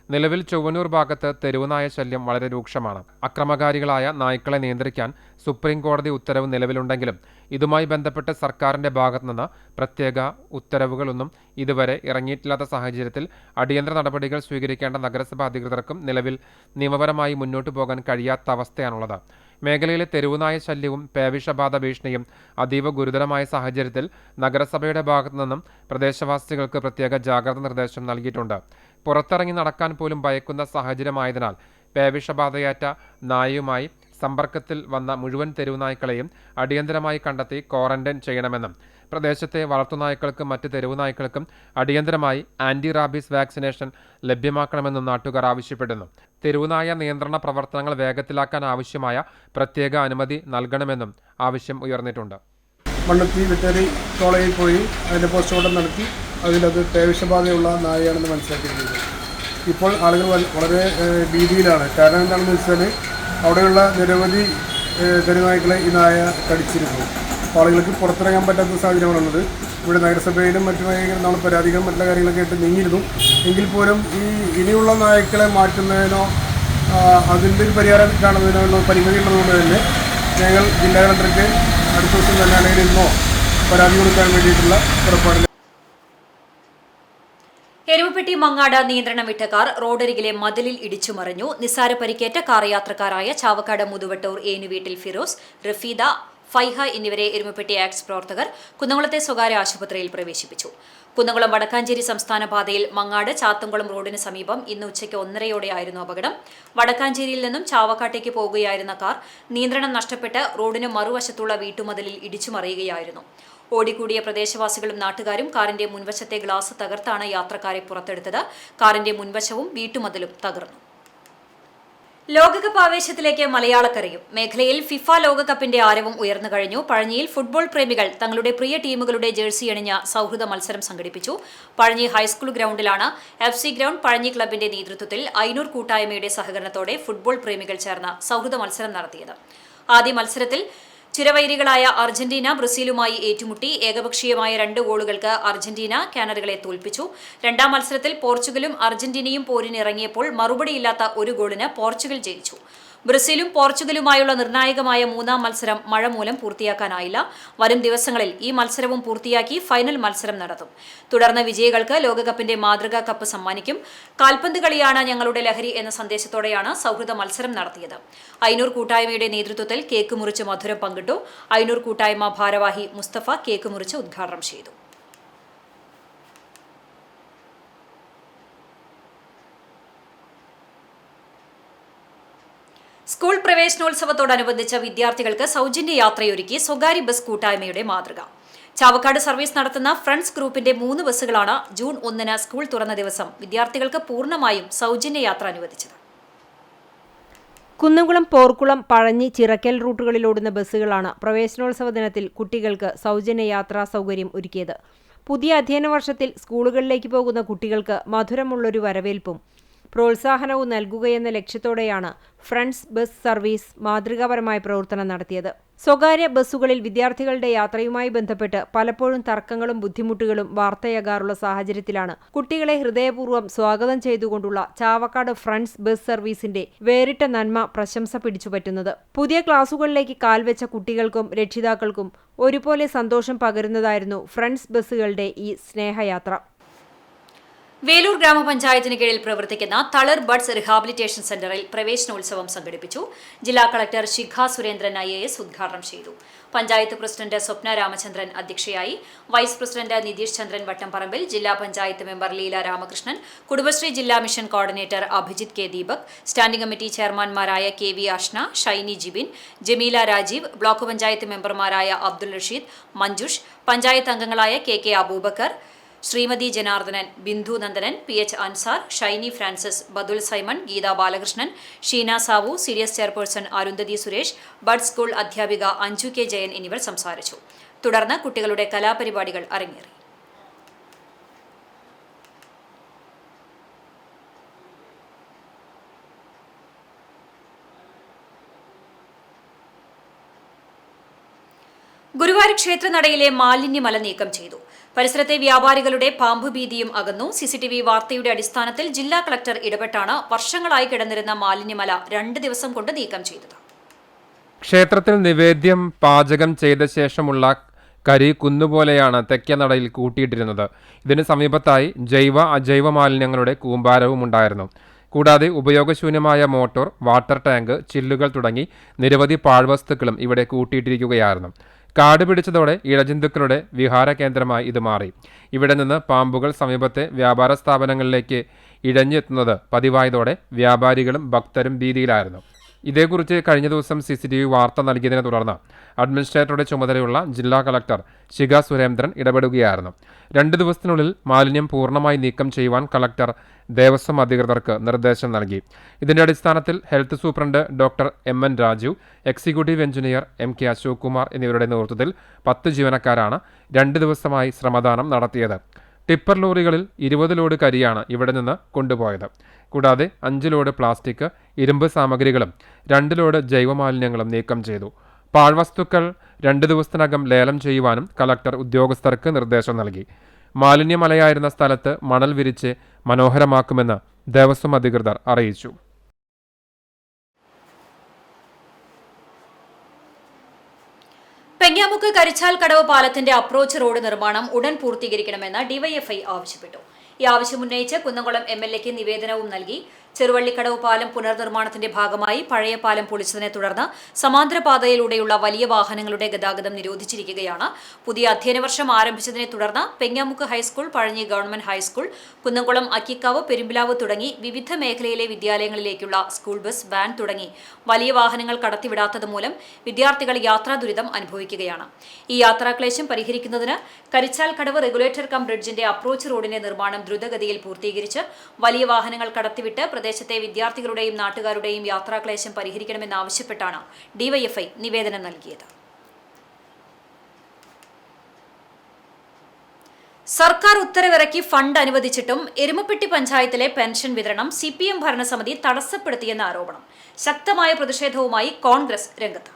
നിലവിൽ ചൊവ്വന്നൂർ ഭാഗത്ത് തെരുവുനായ ശല്യം വളരെ രൂക്ഷമാണ്. അക്രമകാരികളായ നായ്ക്കളെ നിയന്ത്രിക്കാൻ സുപ്രീം കോടതി ഉത്തരവ് നിലവിലുണ്ടെങ്കിലും ഇതുമായി ബന്ധപ്പെട്ട് സർക്കാരിന്റെ ഭാഗത്തുനിന്ന് പ്രത്യേക ഉത്തരവുകളൊന്നും ഇതുവരെ ഇറങ്ങിയിട്ടില്ലാത്ത സാഹചര്യത്തിൽ അടിയന്തര നടപടികൾ സ്വീകരിക്കേണ്ട നഗരസഭാ അധികൃതർക്കും നിലവിൽ നിയമപരമായി മുന്നോട്ടു പോകാൻ കഴിയാത്ത അവസ്ഥയാണുള്ളത്. മേഖലയിലെ തെരുവുനായ ശല്യവും പേവിഷബാധ ഭീഷണിയും അതീവ ഗുരുതരമായ സാഹചര്യത്തിൽ നഗരസഭയുടെ ഭാഗത്തുനിന്നും പ്രദേശവാസികൾക്ക് പ്രത്യേക ജാഗ്രതാ നിർദ്ദേശം നൽകിയിട്ടുണ്ട്. പുറത്തിറങ്ങി നടക്കാൻ പോലും ഭയക്കുന്ന സാഹചര്യമായതിനാൽ പേവിഷബാധയേറ്റ നായയുമായി സമ്പർക്കത്തിൽ വന്ന മുഴുവൻ തെരുവുനായ്ക്കളെയും അടിയന്തരമായി കണ്ടെത്തി ക്വാറന്റൈൻ ചെയ്യണമെന്നും പ്രദേശത്തെ വളർത്തുനായ്ക്കൾക്കും മറ്റ് തെരുവുനായ്ക്കൾക്കും അടിയന്തരമായി ആന്റി റാബീസ് വാക്സിനേഷൻ ലഭ്യമാക്കണമെന്നും നാട്ടുകാർ ആവശ്യപ്പെടുന്നു. തെരുവുനായ നിയന്ത്രണ പ്രവർത്തനങ്ങൾ വേഗത്തിലാക്കാൻ ആവശ്യമായ പ്രത്യേക അനുമതി നൽകണമെന്നും ആവശ്യം ഉയർന്നിട്ടുണ്ട്. മണ്ണുത്തി വെറ്ററി കോളേജിൽ പോയി അതിൻ്റെ പോസ്റ്റ്മോർട്ടം നടത്തി അതിലത് പേവിഷബാധയുള്ള നായയാണെന്ന് മനസ്സിലാക്കിയിട്ടുണ്ട്. ഇപ്പോൾ ആളുകൾ വളരെ ഭീതിയിലാണ്. കാരണം എന്താണെന്ന് വെച്ചാൽ അവിടെയുള്ള നിരവധി തെരുവുനായ്ക്കളെ ഈ നായ കടിച്ചിരുന്നു. അപ്പോൾ ആളുകൾക്ക് പുറത്തിറങ്ങാൻ പറ്റാത്ത സാഹചര്യമാണുള്ളത്. ഇവിടെ നഗരസഭയിലും മറ്റുമായി നമ്മൾ പരാതികളും മറ്റുള്ള കാര്യങ്ങളൊക്കെ ആയിട്ട് നീങ്ങിയിരുന്നു. എങ്കിൽ പോലും ഇനിയുള്ള നായ്ക്കളെ മാറ്റുന്നതിനോ അതിൻ്റെ ഒരു പരിഹാരം കാണുന്നതിനോ പരിമിതിയുള്ളതുകൊണ്ട് തന്നെ ഞങ്ങൾ ജില്ലാ കളക്ടർക്ക് അടുത്ത ദിവസം തന്നെ അല്ലെങ്കിൽ ഇന്നോ പരാതി കൊടുക്കാൻ വേണ്ടിയിട്ടുള്ള പുറപ്പാടില്ല. എരുമപ്പെട്ടി മങ്ങാട് നിയന്ത്രണം വിട്ട കാർ റോഡരികിലെ മതിലിൽ ഇടിച്ചുമറിഞ്ഞു. നിസ്സാര പരിക്കേറ്റ കാർ യാത്രക്കാരായ ചാവക്കാട് മുതുവട്ടൂർ ഏനുവീട്ടിൽ ഫിറോസ്, റഫീദ, ഫൈഹ എന്നിവരെ എരുമപ്പെട്ടി ആക്സ് പ്രവർത്തകർ കുന്നംകുളത്തെ സ്വകാര്യ ആശുപത്രിയിൽ പ്രവേശിപ്പിച്ചു. കുന്നംകുളം വടക്കാഞ്ചേരി സംസ്ഥാന പാതയിൽ മങ്ങാട് ചാത്തംകുളം റോഡിന് സമീപം ഇന്ന് ഉച്ചയ്ക്ക് 1:30യോടെയായിരുന്നു അപകടം. വടക്കാഞ്ചേരിയിൽ നിന്നും ചാവക്കാട്ടേക്ക് പോകുകയായിരുന്ന കാർ നിയന്ത്രണം നഷ്ടപ്പെട്ട് റോഡിന് മറുവശത്തുള്ള വീട്ടുമതിലിൽ ഇടിച്ചുമറിയുകയായിരുന്നു. ഓടിക്കൂടിയ പ്രദേശവാസികളും നാട്ടുകാരും കാറിന്റെ മുൻവശത്തെ ഗ്ലാസ് തകർത്താണ് യാത്രക്കാരെ പുറത്തെടുത്തത്. കാറിന്റെ മുൻവശവും വീട്ടുമതിലും തകർന്നു. ലോകകപ്പ് ആവേശത്തിലേക്ക് മലയാളക്കരയും. മേഖലയിൽ ഫിഫ ലോകകപ്പിന്റെ ആരവം ഉയർന്നു കഴിഞ്ഞു. പഴഞ്ഞിയിൽ ഫുട്ബോൾ പ്രേമികൾ തങ്ങളുടെ പ്രിയ ടീമുകളുടെ ജേഴ്സി അണിഞ്ഞ സൗഹൃദ മത്സരം സംഘടിപ്പിച്ചു. പഴഞ്ഞി ഹൈസ്കൂൾ ഗ്രൗണ്ടിലാണ് FC ഗ്രൗണ്ട് പഴഞ്ഞി ക്ലബിന്റെ നേതൃത്വത്തിൽ ഐനൂർ കൂട്ടായ്മയുടെ സഹകരണത്തോടെ ഫുട്ബോൾ പ്രേമികൾ ചേർന്ന് സൗഹൃദ മത്സരം നടത്തിയത്. ആദ്യ മത്സരത്തിൽ ചിരവൈരികളായ അർജന്റീന ബ്രസീലുമായി ഏറ്റുമുട്ടി. ഏകപക്ഷീയമായ 2 ഗോളുകൾക്ക് അർജന്റീന കാനറികളെ തോൽപ്പിച്ചു. 2ാം മത്സരത്തിൽ പോർച്ചുഗലും അർജന്റീനയും പോരിനിറങ്ങിയപ്പോൾ മറുപടിയില്ലാത്ത 1 ഗോളിന് പോർച്ചുഗൽ ജയിച്ചു. ബ്രസീലും പോർച്ചുഗലുമായുള്ള നിർണായകമായ 3ാം മത്സരം മഴ മൂലം പൂർത്തിയാക്കാനായില്ല. വരും ദിവസങ്ങളിൽ ഈ മത്സരവും പൂർത്തിയാക്കി ഫൈനൽ മത്സരം നടത്തും. തുടർന്ന് വിജയികൾക്ക് ലോകകപ്പിന്റെ മാതൃകാ കപ്പ് സമ്മാനിക്കും. കാൽപന്ത് കളിയാണ് ഞങ്ങളുടെ ലഹരി എന്ന സന്ദേശത്തോടെയാണ് സൗഹൃദ മത്സരം നടത്തിയത്. ഐനൂർ കൂട്ടായ്മയുടെ നേതൃത്വത്തിൽ കേക്ക് മുറിച്ച് മധുരം പങ്കിട്ടു. ഐനൂർ കൂട്ടായ്മ ഭാരവാഹി മുസ്തഫ കേക്ക് മുറിച്ച് ഉദ്ഘാടനം ചെയ്തു. സ്കൂൾ പ്രവേശനോത്സവത്തോടനുബന്ധിച്ച് വിദ്യാർത്ഥികൾക്ക് സൗജന്യ യാത്രയൊരുക്കി സ്വകാര്യ ബസ് കൂട്ടായ്മയുടെ മാതൃക. ചാവക്കാട് സർവീസ് നടത്തുന്ന ഫ്രണ്ട്സ് ഗ്രൂപ്പിന്റെ 3 ബസ്സുകളാണ് ജൂൺ 1 സ്കൂൾ തുറന്ന ദിവസം വിദ്യാർത്ഥികൾക്ക് പൂർണ്ണമായും സൗജന്യ യാത്ര അനുവദിച്ചത്. കുന്നംകുളം, പോർക്കുളം, പഴഞ്ഞി, ചിറക്കൽ റൂട്ടുകളിലോടുന്ന ബസ്സുകളാണ് പ്രവേശനോത്സവ ദിനത്തിൽ കുട്ടികൾക്ക് സൗജന്യ യാത്രാ സൗകര്യം ഒരുക്കിയത്. പുതിയ അധ്യയന വർഷത്തിൽ സ്കൂളുകളിലേക്ക് പോകുന്ന കുട്ടികൾക്ക് മധുരമുള്ളൊരു വരവേൽപ്പും പ്രോത്സാഹനവും നൽകുകയെന്ന ലക്ഷ്യത്തോടെയാണ് ഫ്രണ്ട്സ് ബസ് സർവീസ് മാതൃകാപരമായ പ്രവർത്തനം നടത്തിയത്. സ്വകാര്യ ബസ്സുകളിൽ വിദ്യാർത്ഥികളുടെ യാത്രയുമായി ബന്ധപ്പെട്ട് പലപ്പോഴും തർക്കങ്ങളും ബുദ്ധിമുട്ടുകളും വാർത്തയാകാറുള്ള സാഹചര്യത്തിലാണ് കുട്ടികളെ ഹൃദയപൂർവ്വം സ്വാഗതം ചെയ്തുകൊണ്ടുള്ള ചാവക്കാട് ഫ്രണ്ട്സ് ബസ് സർവീസിന്റെ വേറിട്ട നന്മ പ്രശംസ പിടിച്ചുപറ്റുന്നത്. പുതിയ ക്ലാസുകളിലേക്ക് കാൽവെച്ച കുട്ടികൾക്കും രക്ഷിതാക്കൾക്കും ഒരുപോലെ സന്തോഷം പകരുന്നതായിരുന്നു ഫ്രണ്ട്സ് ബസ്സുകളുടെ ഈ സ്നേഹയാത്ര. വേലൂർ ഗ്രാമപഞ്ചായത്തിന് കീഴിൽ പ്രവർത്തിക്കുന്ന തളിർ ബഡ്സ് റീഹാബിലിറ്റേഷൻ സെന്ററിൽ പ്രവേശനോത്സവം സംഘടിപ്പിച്ചു. ജില്ലാ കളക്ടർ ശിഖ സുരേന്ദ്രൻ IAS ഉദ്ഘാടനം ചെയ്തു. പഞ്ചായത്ത് പ്രസിഡന്റ് സ്വപ്ന രാമചന്ദ്രൻ അധ്യക്ഷയായി. വൈസ് പ്രസിഡന്റ് നിതീഷ് ചന്ദ്രൻ വട്ടംപറമ്പിൽ, ജില്ലാ പഞ്ചായത്ത് മെമ്പർ ലീല രാമകൃഷ്ണൻ, കുടുംബശ്രീ ജില്ലാ mission coordinator Abhijith K. Deepak, standing committee ചെയർമാൻമാരായ KV ആഷ്ന, ഷൈനി ജിബിൻ, ജമീല രാജീവ്, ബ്ലോക്ക് പഞ്ചായത്ത് മെമ്പർമാരായ അബ്ദുൾ റഷീദ്, മഞ്ജുഷ്, പഞ്ചായത്ത് അംഗങ്ങളായ KK Aboobacker, Sreemathi Janardhanan, Bindu Nandanan, PH Ansar, Shiny Francis, Badul Simon, Geetha Balakrishnan, Sheena Savu, CDS chairperson Arundhathi Suresh, bud school അധ്യാപിക അഞ്ജു K. ജയൻ എന്നിവർ സംസാരിച്ചു. തുടർന്ന് കുട്ടികളുടെ കലാപരിപാടികൾ അരങ്ങേറി. ഗുരുവായൂർ ക്ഷേത്രനടയിലെ മാലിന്യമല നീക്കം ചെയ്തു. പരിസരത്തെ വ്യാപാരികളുടെ പാമ്പ് ഭീതിയും അകന്നു. CCTV വാർത്തയുടെ അടിസ്ഥാനത്തിൽ ജില്ലാ കളക്ടർ ഇടപെട്ടാണ് വർഷങ്ങളായി കിടന്നിരുന്ന മാലിന്യമല 2 ദിവസം കൊണ്ട് നീക്കം ചെയ്തത്. ക്ഷേത്രത്തിൽ നിവേദ്യം പാചകം ചെയ്ത ശേഷമുള്ള കരി കുന്നുപോലെയാണ് തെക്കേനടയിൽ കൂട്ടിയിട്ടിരുന്നത്. ഇതിന് സമീപത്തായി ജൈവ അജൈവ മാലിന്യങ്ങളുടെ കൂമ്പാരവും ഉണ്ടായിരുന്നു. കൂടാതെ ഉപയോഗശൂന്യമായ മോട്ടോർ, വാട്ടർ ടാങ്ക്, ചില്ലുകൾ തുടങ്ങി നിരവധി പാഴ്വസ്തുക്കളും ഇവിടെ കൂട്ടിയിട്ടിരിക്കുകയായിരുന്നു. കാട് പിടിച്ചതോടെ ഇഴജന്തുക്കളുടെ വിഹാര കേന്ദ്രമായി ഇത് മാറി. ഇവിടെ നിന്ന് പാമ്പുകൾ സമീപത്തെ വ്യാപാര സ്ഥാപനങ്ങളിലേക്ക് ഇഴഞ്ഞെത്തുന്നത് പതിവായതോടെ വ്യാപാരികളും ഭക്തരും ഭീതിയിലായിരുന്നു. ഇതേക്കുറിച്ച് കഴിഞ്ഞ ദിവസം CCTV വാർത്ത നൽകിയതിനെ തുടർന്ന് അഡ്മിനിസ്ട്രേറ്ററുടെ ചുമതലയുള്ള ജില്ലാ കളക്ടർ ശിഖ സുരേന്ദ്രൻ ഇടപെടുകയായിരുന്നു. 2 ദിവസത്തിനുള്ളിൽ മാലിന്യം പൂർണ്ണമായി നീക്കം ചെയ്യുവാൻ കളക്ടർ ദേവസ്വം അധികൃതർക്ക് നിർദ്ദേശം നൽകി. ഇതിന്റെ അടിസ്ഥാനത്തിൽ health superintendent doctor MN Raju, executive engineer MK Ashok Kumar എന്നിവരുടെ നേതൃത്വത്തിൽ 10 ജീവനക്കാരാണ് 2 ദിവസമായി ശ്രമദാനം നടത്തിയത്. ടിപ്പർ ലോറികളിൽ 20 ലോഡ് കരിയാണ് ഇവിടെ നിന്ന് കൊണ്ടുപോയത്. കൂടാതെ 5 ലോഡ് പ്ലാസ്റ്റിക്, ഇരുമ്പ് സാമഗ്രികളും 2 ലോഡ് ജൈവമാലിന്യങ്ങളും നീക്കം ചെയ്തു. പാഴ്വസ്തുക്കൾ 2 ദിവസത്തിനകം ലേലം ചെയ്യുവാനും കളക്ടർ ഉദ്യോഗസ്ഥർക്ക് നിർദ്ദേശം നൽകി. മാലിന്യമലയായിരുന്ന സ്ഥലത്ത് മണൽ വിരിച്ച് മനോഹരമാക്കുമെന്ന് ദേവസ്വം അധികൃതർ അറിയിച്ചു. പെങ്ങാമുക്ക് കരിച്ചാൽ കടവ് പാലത്തിന്റെ അപ്രോച്ച് റോഡ് നിർമ്മാണം ഉടൻ പൂർത്തീകരിക്കണമെന്ന് DYFI ആവശ്യപ്പെട്ടു. ഈ ആവശ്യമുന്നയിച്ച് കുന്നംകുളം MLAക്ക് നിവേദനവും നൽകി. ചെറുവള്ളിക്കടവ് പാലം പുനർനിർമ്മാണത്തിന്റെ ഭാഗമായി പഴയ പാലം പൊളിച്ചതിനെ തുടർന്ന് സമാന്തര പാതയിലൂടെയുള്ള വലിയ വാഹനങ്ങളുടെ ഗതാഗതം നിരോധിച്ചിരിക്കുകയാണ്. പുതിയ അധ്യയന വർഷം ആരംഭിച്ചതിനെ തുടർന്ന് Pengamuck high school, Pazhanji government high school, Kunnamkulam Akkikkavu, Perumbilavu തുടങ്ങി വിവിധ മേഖലയിലെ വിദ്യാലയങ്ങളിലേക്കുള്ള സ്കൂൾ ബസ്, വാൻ തുടങ്ങി വലിയ വാഹനങ്ങൾ കടത്തിവിടാത്തത് മൂലം വിദ്യാർത്ഥികൾ യാത്രാ ദുരിതം അനുഭവിക്കുകയാണ്. ഈ യാത്രാക്ലേശം പരിഹരിക്കുന്നതിന് കരിച്ചാൽ കടവ് റെഗുലേറ്റർ കം ബ്രിഡ്ജിന്റെ അപ്രോച്ച് റോഡിന്റെ നിർമ്മാണം ദ്രുതഗതിയിൽ പൂർത്തീകരിച്ച് വലിയ വാഹനങ്ങൾ കടത്തിവിട്ട് പ്രദേശത്തെ വിദ്യാർത്ഥികളുടെയും നാട്ടുകാരുടെയും യാത്രാക്ലേശം പരിഹരിക്കണമെന്നാവശ്യപ്പെട്ടാണ് DYFI നിവേദനം നൽകിയത്. സർക്കാർ ഉത്തരവിറക്കി ഫണ്ട് അനുവദിച്ചിട്ടും എരുമപ്പെട്ടി പഞ്ചായത്തിലെ പെൻഷൻ വിതരണം CPM ഭരണസമിതി തടസ്സപ്പെടുത്തിയെന്ന ആരോപണം. ശക്തമായ പ്രതിഷേധവുമായി കോൺഗ്രസ് രംഗത്ത്.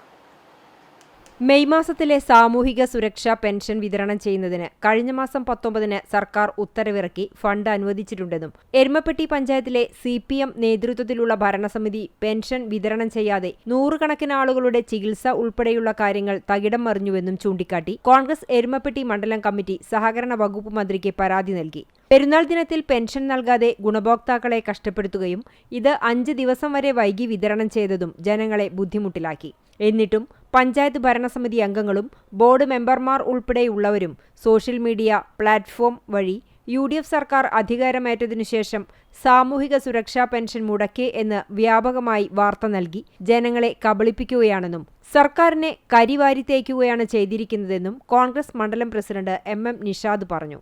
മെയ് മാസത്തിലെ സാമൂഹിക സുരക്ഷാ പെൻഷൻ വിതരണം ചെയ്യുന്നതിന് കഴിഞ്ഞ മാസം 19-ന് സർക്കാർ ഉത്തരവിറക്കി ഫണ്ട് അനുവദിച്ചിട്ടുണ്ടെന്നും എരുമപ്പെട്ടി പഞ്ചായത്തിലെ CPM നേതൃത്വത്തിലുള്ള ഭരണസമിതി പെൻഷൻ വിതരണം ചെയ്യാതെ 100 കണക്കിന് ആളുകളുടെ ചികിത്സ ഉൾപ്പെടെയുള്ള കാര്യങ്ങൾ തകിടം മറിഞ്ഞുവെന്നും ചൂണ്ടിക്കാട്ടി കോൺഗ്രസ് എരുമപ്പെട്ടി മണ്ഡലം കമ്മിറ്റി സഹകരണ വകുപ്പ് മന്ത്രിക്ക് പരാതി നൽകി. പെരുന്നാൾ ദിനത്തിൽ പെൻഷൻ നൽകാതെ ഗുണഭോക്താക്കളെ കഷ്ടപ്പെടുത്തുകയും ഇത് 5 ദിവസം വരെ വൈകി വിതരണം ചെയ്തതും ജനങ്ങളെ ബുദ്ധിമുട്ടിലാക്കി. എന്നിട്ടും പഞ്ചായത്ത് ഭരണസമിതി അംഗങ്ങളും ബോർഡ് മെമ്പർമാർ ഉൾപ്പെടെയുള്ളവരും സോഷ്യൽ മീഡിയ പ്ലാറ്റ്ഫോം വഴി UDF സർക്കാർ അധികാരമേറ്റതിനു ശേഷം സാമൂഹിക സുരക്ഷാ പെൻഷൻ മുടക്കി എന്ന് വ്യാപകമായി വാർത്ത നൽകി ജനങ്ങളെ കബളിപ്പിക്കുകയാണെന്നും സർക്കാരിനെ കരിവാരിത്തേക്കുകയാണ് ചെയ്തിരിക്കുന്നതെന്നും കോൺഗ്രസ് മണ്ഡലം പ്രസിഡന്റ് MM നിഷാദ് പറഞ്ഞു.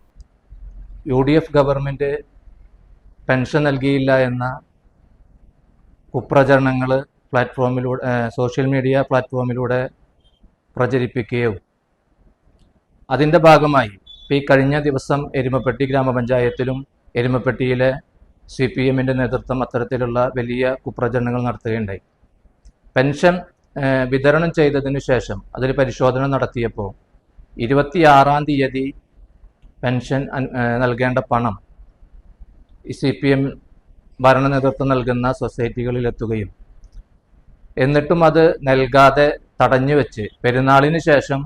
UDF ഗവൺമെന്റ് പെൻഷൻ നൽകിയില്ല എന്ന കുപ്രചരണങ്ങൾ പ്ലാറ്റ്ഫോമിലൂടെ, സോഷ്യൽ മീഡിയ പ്ലാറ്റ്ഫോമിലൂടെ പ്രചരിപ്പിക്കുകയും അതിൻ്റെ ഭാഗമായി ഈ കഴിഞ്ഞ ദിവസം എരുമപ്പെട്ടി ഗ്രാമപഞ്ചായത്തിലും എരുമപ്പെട്ടിയിലെ CPMന്റെ നേതൃത്വം അത്തരത്തിലുള്ള വലിയ കുപ്രചരണങ്ങൾ നടത്തുകയുണ്ടായി. പെൻഷൻ വിതരണം ചെയ്തതിനു ശേഷം അതിൽ പരിശോധന നടത്തിയപ്പോൾ 26-ാം തീയതി പെൻഷൻ നൽകേണ്ട പണം ഈ CPM ഭരണ നേതൃത്വം നൽകുന്ന സൊസൈറ്റികളിലെത്തുകയും എന്നിട്ടും അത് നൽകാതെ തടഞ്ഞു വെച്ച് പെരുന്നാളിന് ശേഷം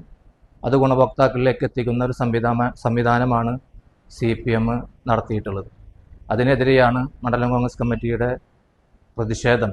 അത് ഗുണഭോക്താക്കളിലേക്ക് എത്തിക്കുന്ന ഒരു സംവിധാനമാണ് CPM നടത്തിയിട്ടുള്ളത്. അതിനെതിരെയാണ് മണ്ഡലം കോൺഗ്രസ് കമ്മിറ്റിയുടെ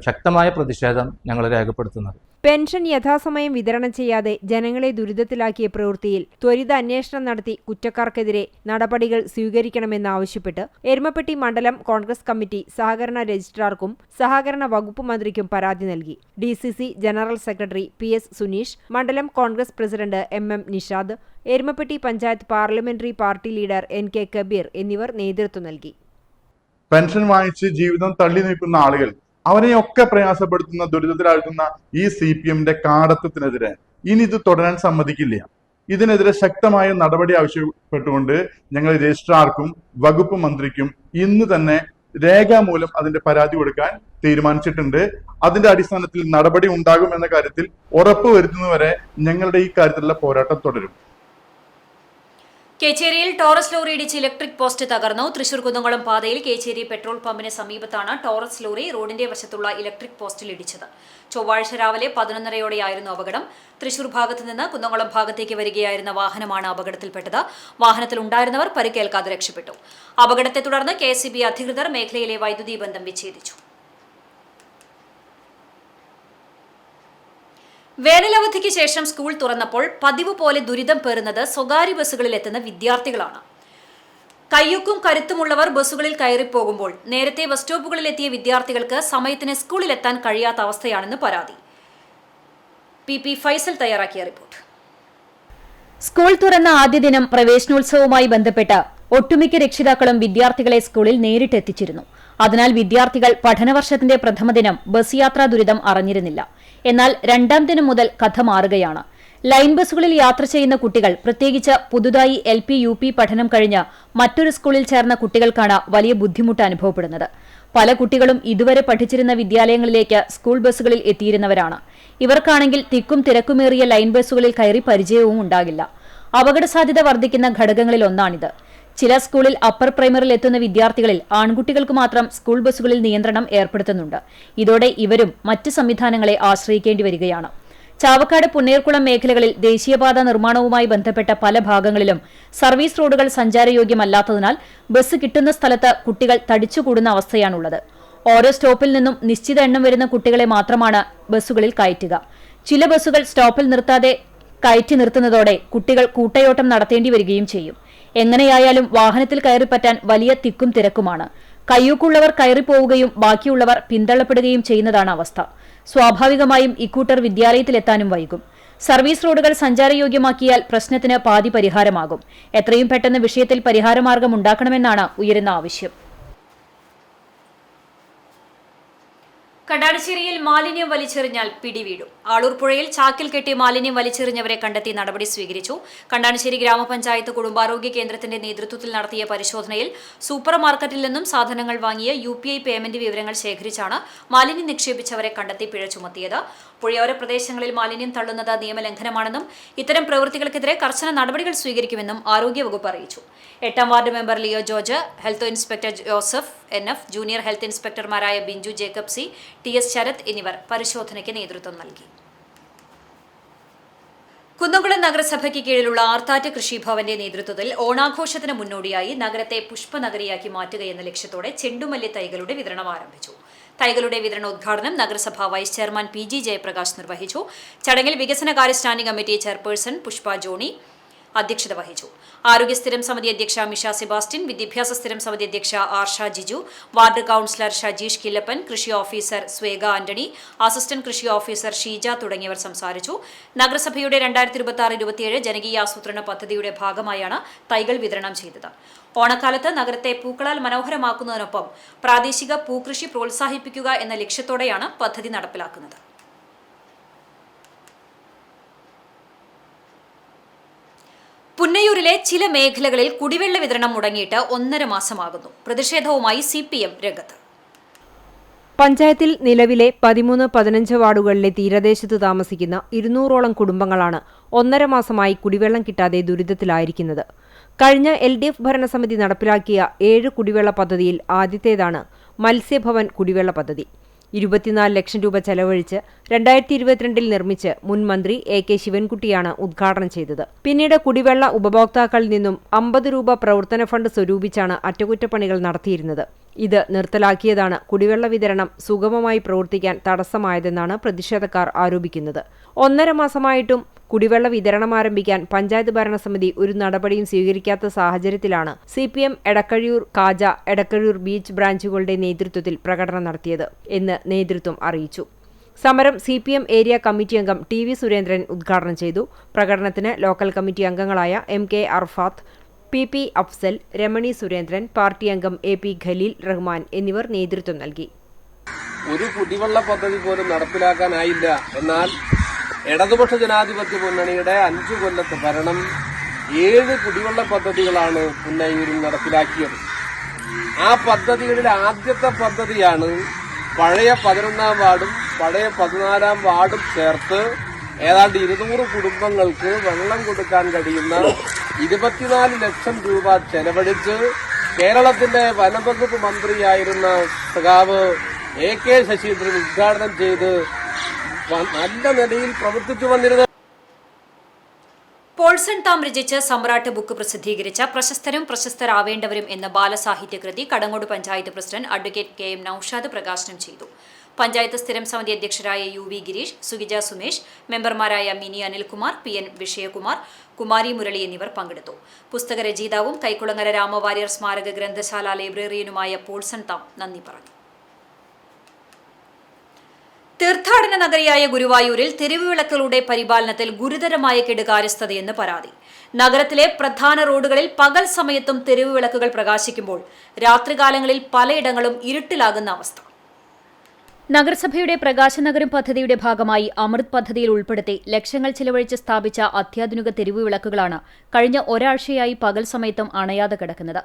ശക്തമായ പ്രതിഷേധം ഞങ്ങൾ രേഖപ്പെടുത്തുന്നത്. പെൻഷൻ യഥാസമയം വിതരണം ചെയ്യാതെ ജനങ്ങളെ ദുരിതത്തിലാക്കിയ പ്രവൃത്തിയിൽ ത്വരിത അന്വേഷണം നടത്തി കുറ്റക്കാർക്കെതിരെ നടപടികൾ സ്വീകരിക്കണമെന്നാവശ്യപ്പെട്ട് എരുമപ്പെട്ടി മണ്ഡലം കോൺഗ്രസ് കമ്മിറ്റി സഹകരണ രജിസ്ട്രാർക്കും സഹകരണ വകുപ്പ് മന്ത്രിക്കും പരാതി നൽകി. DCC general secretary PS Suneesh, മണ്ഡലം Congress president MM Nishad, Erumapetty panchayat parliamentary party leader NK Kabeer എന്നിവർ നേതൃത്വം നൽകി. പെൻഷൻ വാങ്ങിച്ച് ജീവിതം തള്ളി നീക്കുന്ന ആളുകൾ, അവരെയൊക്കെ പ്രയാസപ്പെടുത്തുന്ന ദുരിതത്തിലാഴ്ത്തുന്ന ഈ CPMന്റെ കാടത്തത്തിനെതിരെ ഇനി ഇത് തുടരാൻ സമ്മതിക്കില്ല. ഇതിനെതിരെ ശക്തമായ നടപടി ആവശ്യപ്പെട്ടുകൊണ്ട് ഞങ്ങൾ രജിസ്ട്രാർക്കും വകുപ്പ് മന്ത്രിക്കും ഇന്ന് തന്നെ രേഖാമൂലം അതിന്റെ പരാതി കൊടുക്കാൻ തീരുമാനിച്ചിട്ടുണ്ട്. അതിന്റെ അടിസ്ഥാനത്തിൽ നടപടി ഉണ്ടാകും എന്ന കാര്യത്തിൽ ഉറപ്പുവരുത്തുന്നവരെ ഞങ്ങളുടെ ഈ കാര്യത്തിലുള്ള പോരാട്ടം തുടരും. കേച്ചേരിയിൽ ടോറസ് ലോറി ഇടിച്ച് ഇലക്ട്രിക് പോസ്റ്റ് തകർന്നു. തൃശൂർ കുന്നംകുളം പാതയിൽ കേച്ചേരി പെട്രോൾ പമ്പിന് സമീപത്താണ് ടോറസ് ലോറി റോഡിന്റെ വശത്തുള്ള ഇലക്ട്രിക് പോസ്റ്റിൽ ഇടിച്ചത്. ചൊവ്വാഴ്ച രാവിലെ 11:30യോടെയായിരുന്നു അപകടം. തൃശൂർ ഭാഗത്ത് നിന്ന് കുന്നംകുളം ഭാഗത്തേക്ക് വരികയായിരുന്ന വാഹനമാണ് അപകടത്തിൽപ്പെട്ടത്. വാഹനത്തിലുണ്ടായിരുന്നവർ പരിക്കേൽക്കാതെ രക്ഷപ്പെട്ടു. അപകടത്തെ തുടർന്ന് KSEB അധികൃതർ മേഖലയിലെ വൈദ്യുതി ബന്ധം വിച്ഛേദിച്ചു. വേനലവധിക്ക് ശേഷം സ്കൂൾ തുറന്നപ്പോൾ പതിവ് പോലെ ദുരിതം പേറുന്നത് സ്വകാര്യ ബസ്സുകളിൽ എത്തുന്ന വിദ്യാർത്ഥികളാണ്. കയ്യൊക്കും കരുത്തുമുള്ളവർ ബസ്സുകളിൽ കയറിപ്പോകുമ്പോൾ നേരത്തെ ബസ് സ്റ്റോപ്പുകളിൽ എത്തിയ വിദ്യാർത്ഥികൾക്ക് സമയത്തിന് സ്കൂളിലെത്താൻ കഴിയാത്ത അവസ്ഥയാണെന്ന് പരാതി. PP ഫൈസൽ തയ്യാറാക്കിയ റിപ്പോർട്ട്. സ്കൂൾ തുറന്ന ആദ്യ ദിനം പ്രവേശനോത്സവവുമായി ബന്ധപ്പെട്ട് ഒട്ടുമിക്ക രക്ഷിതാക്കളും വിദ്യാർത്ഥികളെ സ്കൂളിൽ നേരിട്ടെത്തിച്ചിരുന്നു. അതിനാൽ വിദ്യാർത്ഥികൾ പഠനവർഷത്തിന്റെ പ്രഥമ ദിനം ബസ് യാത്രാ ദുരിതം അറിഞ്ഞിരുന്നില്ല. എന്നാൽ രണ്ടാം ദിനം മുതൽ കഥ മാറുകയാണ്. ലൈൻ ബസ്സുകളിൽ യാത്ര ചെയ്യുന്ന കുട്ടികൾ, പ്രത്യേകിച്ച് പുതുതായി LP UP പഠനം കഴിഞ്ഞ് മറ്റൊരു സ്കൂളിൽ ചേർന്ന കുട്ടികൾക്കാണ് വലിയ ബുദ്ധിമുട്ട് അനുഭവപ്പെടുന്നത്. പല കുട്ടികളും ഇതുവരെ പഠിച്ചിരുന്ന വിദ്യാലയങ്ങളിലേക്ക് സ്കൂൾ ബസ്സുകളിൽ എത്തിയിരുന്നവരാണ്. ഇവർക്കാണെങ്കിൽ തിക്കും തിരക്കുമേറിയ ലൈൻ ബസ്സുകളിൽ കയറി പരിചയവും ഉണ്ടാകില്ല. അപകട സാധ്യത വർദ്ധിക്കുന്ന ഘടകങ്ങളിൽ ഒന്നാണിത്. ചില സ്കൂളിൽ അപ്പർ പ്രൈമറിൽ എത്തുന്ന വിദ്യാർത്ഥികളിൽ ആൺകുട്ടികൾക്ക് മാത്രം സ്കൂൾ ബസ്സുകളിൽ നിയന്ത്രണം ഏർപ്പെടുത്തുന്നുണ്ട്. ഇതോടെ ഇവരും മറ്റ് സംവിധാനങ്ങളെ ആശ്രയിക്കേണ്ടി വരികയാണ്. ചാവക്കാട് പുന്നേർക്കുളം മേഖലകളിൽ ദേശീയപാത നിർമ്മാണവുമായി ബന്ധപ്പെട്ട പല ഭാഗങ്ങളിലും സർവീസ് റോഡുകൾ സഞ്ചാരയോഗ്യമല്ലാത്തതിനാൽ ബസ് കിട്ടുന്ന സ്ഥലത്ത് കുട്ടികൾ തടിച്ചുകൂടുന്ന അവസ്ഥയാണുള്ളത്. ഓരോ സ്റ്റോപ്പിൽ നിന്നും നിശ്ചിത എണ്ണം വരുന്ന കുട്ടികളെ മാത്രമാണ് ബസ്സുകളിൽ കയറ്റുക. ചില ബസ്സുകൾ സ്റ്റോപ്പിൽ നിർത്താതെ കയറ്റി നിർത്തുന്നതോടെ കുട്ടികൾ കൂട്ടയോട്ടം നടത്തേണ്ടി വരികയും ചെയ്യും. എങ്ങനെയായാലും വാഹനത്തിൽ കയറിപ്പറ്റാൻ വലിയ തിക്കും തിരക്കുമാണ്. കയ്യൂക്കുള്ളവർ കയറിപ്പോവുകയും ബാക്കിയുള്ളവർ പിന്തള്ളപ്പെടുകയും ചെയ്യുന്നതാണ് അവസ്ഥ. സ്വാഭാവികമായും ഇക്കൂട്ടർ വിദ്യാലയത്തിലെത്താനും വൈകും. സർവീസ് റോഡുകൾ സഞ്ചാരയോഗ്യമാക്കിയാൽ പ്രശ്നത്തിന് പാതി പരിഹാരമാകും. എത്രയും പെട്ടെന്ന് വിഷയത്തിൽ പരിഹാരമാർഗം ഉണ്ടാക്കണമെന്നാണ് ഉയരുന്ന ആവശ്യം. കണ്ടാണശ്ശേരിയിൽ മാലിന്യം വലിച്ചെറിഞ്ഞാൽ പിടിവീഴും. ആളൂർ പുഴയിൽ ചാക്കിൽ കെട്ടി മാലിന്യം വലിച്ചെറിഞ്ഞവരെ കണ്ടെത്തി നടപടി സ്വീകരിച്ചു. കണ്ടാണശ്ശേരി ഗ്രാമപഞ്ചായത്ത് കുടുംബാരോഗ്യ കേന്ദ്രത്തിന്റെ നേതൃത്വത്തിൽ നടത്തിയ പരിശോധനയിൽ സൂപ്പർ മാർക്കറ്റിൽ നിന്നും സാധനങ്ങൾ വാങ്ങിയ UPI പേയ്മെന്റ് വിവരങ്ങൾ ശേഖരിച്ചാണ് മാലിന്യം നിക്ഷേപിച്ചവരെ കണ്ടെത്തി പിഴ ചുമത്തിയത്. പുഴയോര പ്രദേശങ്ങളിൽ മാലിന്യം തള്ളുന്നത് നിയമലംഘനമാണെന്നും ഇത്തരം പ്രവൃത്തികൾക്കെതിരെ കർശന നടപടികൾ സ്വീകരിക്കുമെന്നും ആരോഗ്യവകുപ്പ് അറിയിച്ചു. 8ാം ward member Leo George, health inspector Joseph NF, junior health ഇൻസ്പെക്ടർമാരായ ബിഞ്ചു ജേക്കബ് C, TS ശരത് എന്നിവർ പരിശോധനയ്ക്ക് നേതൃത്വം നൽകി. കുന്നംകുളം നഗരസഭയ്ക്ക് കീഴിലുള്ള ആർത്താറ്റ് കൃഷിഭവന്റെ നേതൃത്വത്തിൽ ഓണാഘോഷത്തിന് മുന്നോടിയായി നഗരത്തെ പുഷ്പനഗരിയാക്കി മാറ്റുകയെന്ന ലക്ഷ്യത്തോടെ ചെണ്ടുമല്ലി തൈകളുടെ വിതരണം ആരംഭിച്ചു. തൈകളുടെ വിതരണോദ്ഘാടനം നഗരസഭാ വൈസ് ചെയർമാൻ PG ജയപ്രകാശ് നിർവഹിച്ചു. ചടങ്ങിൽ വികസനകാര്യ standing committee chairperson Pushpa Johny അധ്യക്ഷത വഹിച്ചു. ആരോഗ്യ സ്ഥിരം സമിതി അധ്യക്ഷ മിഷ സെബാസ്റ്റ്യൻ, വിദ്യാഭ്യാസ സ്ഥിരം സമിതി അധ്യക്ഷ ആർഷ ജിജു, വാർഡ് കൌൺസിലർ ഷജീഷ് കില്ലപ്പൻ, കൃഷി ഓഫീസർ സ്വേഗ ആന്റണി, അസിസ്റ്റന്റ് കൃഷി ഓഫീസർ ഷീജ തുടങ്ങിയവർ സംസാരിച്ചു. നഗരസഭയുടെ 2026-27 ജനകീയാസൂത്രണ പദ്ധതിയുടെ ഭാഗമായാണ് തൈകൾ വിതരണം ചെയ്തത്. ഓണക്കാലത്ത് നഗരത്തെ പൂക്കളാൽ മനോഹരമാക്കുന്നതിനൊപ്പം പ്രാദേശിക പൂക്കൃഷി പ്രോത്സാഹിപ്പിക്കുക എന്ന ലക്ഷ്യത്തോടെയാണ് പദ്ധതി നടപ്പിലാക്കുന്നത്. പുന്നയൂരിലെ ചില മേഖലകളിൽ കുടിവെള്ള വിതരണം മുടങ്ങിയിട്ട് 1.5 മാസമാകുന്നു. പ്രതിഷേധവുമായി CPM രംഗത്ത്. പഞ്ചായത്തിൽ നിലവിലെ 13-15 വാർഡുകളിലെ തീരദേശത്ത് താമസിക്കുന്ന 200ഓളം കുടുംബങ്ങളാണ് 1.5 മാസമായി കുടിവെള്ളം കിട്ടാതെ ദുരിതത്തിലായിരിക്കുന്നത്. കഴിഞ്ഞ LDF ഭരണസമിതി നടപ്പിലാക്കിയ 7 കുടിവെള്ള പദ്ധതിയിൽ ആദ്യത്തേതാണ് മത്സ്യഭവൻ കുടിവെള്ള പദ്ധതി. 24 ലക്ഷം രൂപ ചെലവഴിച്ച് 2022 നിർമ്മിച്ച് മുൻ മന്ത്രി AK ശിവൻകുട്ടിയാണ് ഉദ്ഘാടനം ചെയ്തത്. പിന്നീട് കുടിവെള്ള ഉപഭോക്താക്കളിൽ നിന്നും 50 രൂപ പ്രവർത്തന ഫണ്ട് സ്വരൂപിച്ചാണ് അറ്റകുറ്റപ്പണികൾ നടത്തിയിരുന്നത്. ഇത് നിർത്തലാക്കിയതാണ് കുടിവെള്ള വിതരണം സുഗമമായി പ്രവർത്തിക്കാൻ തടസ്സമായതെന്നാണ് പ്രതിഷേധക്കാർ ആരോപിക്കുന്നത്. 1.5 മാസമായിട്ടും കുടിവെള്ള വിതരണം ആരംഭിക്കാൻ പഞ്ചായത്ത് ഭരണസമിതി ഒരു നടപടിയും സ്വീകരിക്കാത്ത സാഹചര്യത്തിലാണ് CPM എടക്കഴിയൂർ, കാജ, എടക്കഴിയൂർ ബീച്ച് ബ്രാഞ്ചുകളുടെ നേതൃത്വത്തിൽ പ്രകടനം നടത്തിയത് എന്ന് നേതൃത്വം അറിയിച്ചു. സമരം CPM ഏരിയ കമ്മിറ്റി അംഗം TV സുരേന്ദ്രൻ ഉദ്ഘാടനം ചെയ്തു. പ്രകടനത്തിന് ലോക്കൽ കമ്മിറ്റി അംഗങ്ങളായ MK Arfath, PP Afsal, Ramani Surendran, party അംഗം AP ഖലീൽ റഹ്മാൻ എന്നിവർ നേതൃത്വം നൽകി. ഒരു കുടിവെള്ള പദ്ധതി പോലും നടപ്പിലാക്കാനായില്ല. എന്നാൽ ഇടതുപക്ഷ ജനാധിപത്യ മുന്നണിയുടെ 5 കൊല്ലത്തെ ഭരണം 7 കുടിവെള്ള പദ്ധതികളാണ് പുന്നയൂരിൽ നടപ്പിലാക്കിയത്. ആ പദ്ധതികളിൽ ആദ്യത്തെ പദ്ധതിയാണ് പഴയ 11-ാം വാർഡും പഴയ 14-ാം വാർഡും ചേർത്ത് ഏതാണ്ട് 200 കുടുംബങ്ങൾക്ക് വെള്ളം കൊടുക്കാൻ കഴിയുന്ന 24 ലക്ഷം രൂപ ചെലവഴിച്ച് കേരളത്തിന്റെ വനംവകുപ്പ് മന്ത്രിയായിരുന്ന സഖാവ് AK ശശീന്ദ്രൻ ഉദ്ഘാടനം ചെയ്ത് നല്ല നിലയിൽ പ്രവർത്തിച്ചു വന്നിരുന്നത്. പോൾസൺ താം രചിച്ച് സമ്രാട്ട് ബുക്ക് പ്രസിദ്ധീകരിച്ച പ്രശസ്തരും പ്രശസ്തരാവേണ്ടവരും എന്ന ബാലസാഹിത്യ കൃതി Kadangode panchayat president advocate KM Noushad പ്രകാശനം ചെയ്തു. പഞ്ചായത്ത് സ്ഥിരം സമിതി അധ്യക്ഷരായ UV ഗിരീഷ്, സുഗിജ സുമേഷ്, മെമ്പർമാരായ മിനി അനിൽകുമാർ, PN വിഷയകുമാർ, കുമാരി മുരളി എന്നിവർ പങ്കെടുത്തു. പുസ്തക രചയിതാവും കൈക്കുളങ്ങര രാമവാര്യർ സ്മാരക ഗ്രന്ഥശാല ലൈബ്രറിയനുമായ പോൾസൺ താം നന്ദി പറഞ്ഞു. തീർത്ഥാടന നഗരിയായ ഗുരുവായൂരിൽ തെരുവുവിളക്കുകളുടെ പരിപാലനത്തിൽ ഗുരുതരമായ കെടുകാര്യസ്ഥതയെന്ന് പരാതി. നഗരത്തിലെ പ്രധാന റോഡുകളിൽ പകൽ സമയത്തും തെരുവുവിളക്കുകൾ പ്രകാശിക്കുമ്പോൾ രാത്രികാലങ്ങളിൽ പലയിടങ്ങളും ഇരുട്ടിലാകുന്ന അവസ്ഥ. നഗരസഭയുടെ പ്രകാശനഗരം പദ്ധതിയുടെ ഭാഗമായി അമൃത് പദ്ധതിയിൽ ഉൾപ്പെടുത്തി ലക്ഷങ്ങൾ ചിലവഴിച്ച് സ്ഥാപിച്ച അത്യാധുനിക തെരുവുവിളക്കുകളാണ് കഴിഞ്ഞ ഒരാഴ്ചയായി പകൽ സമയത്തും അണയാതെ കിടക്കുന്നത്.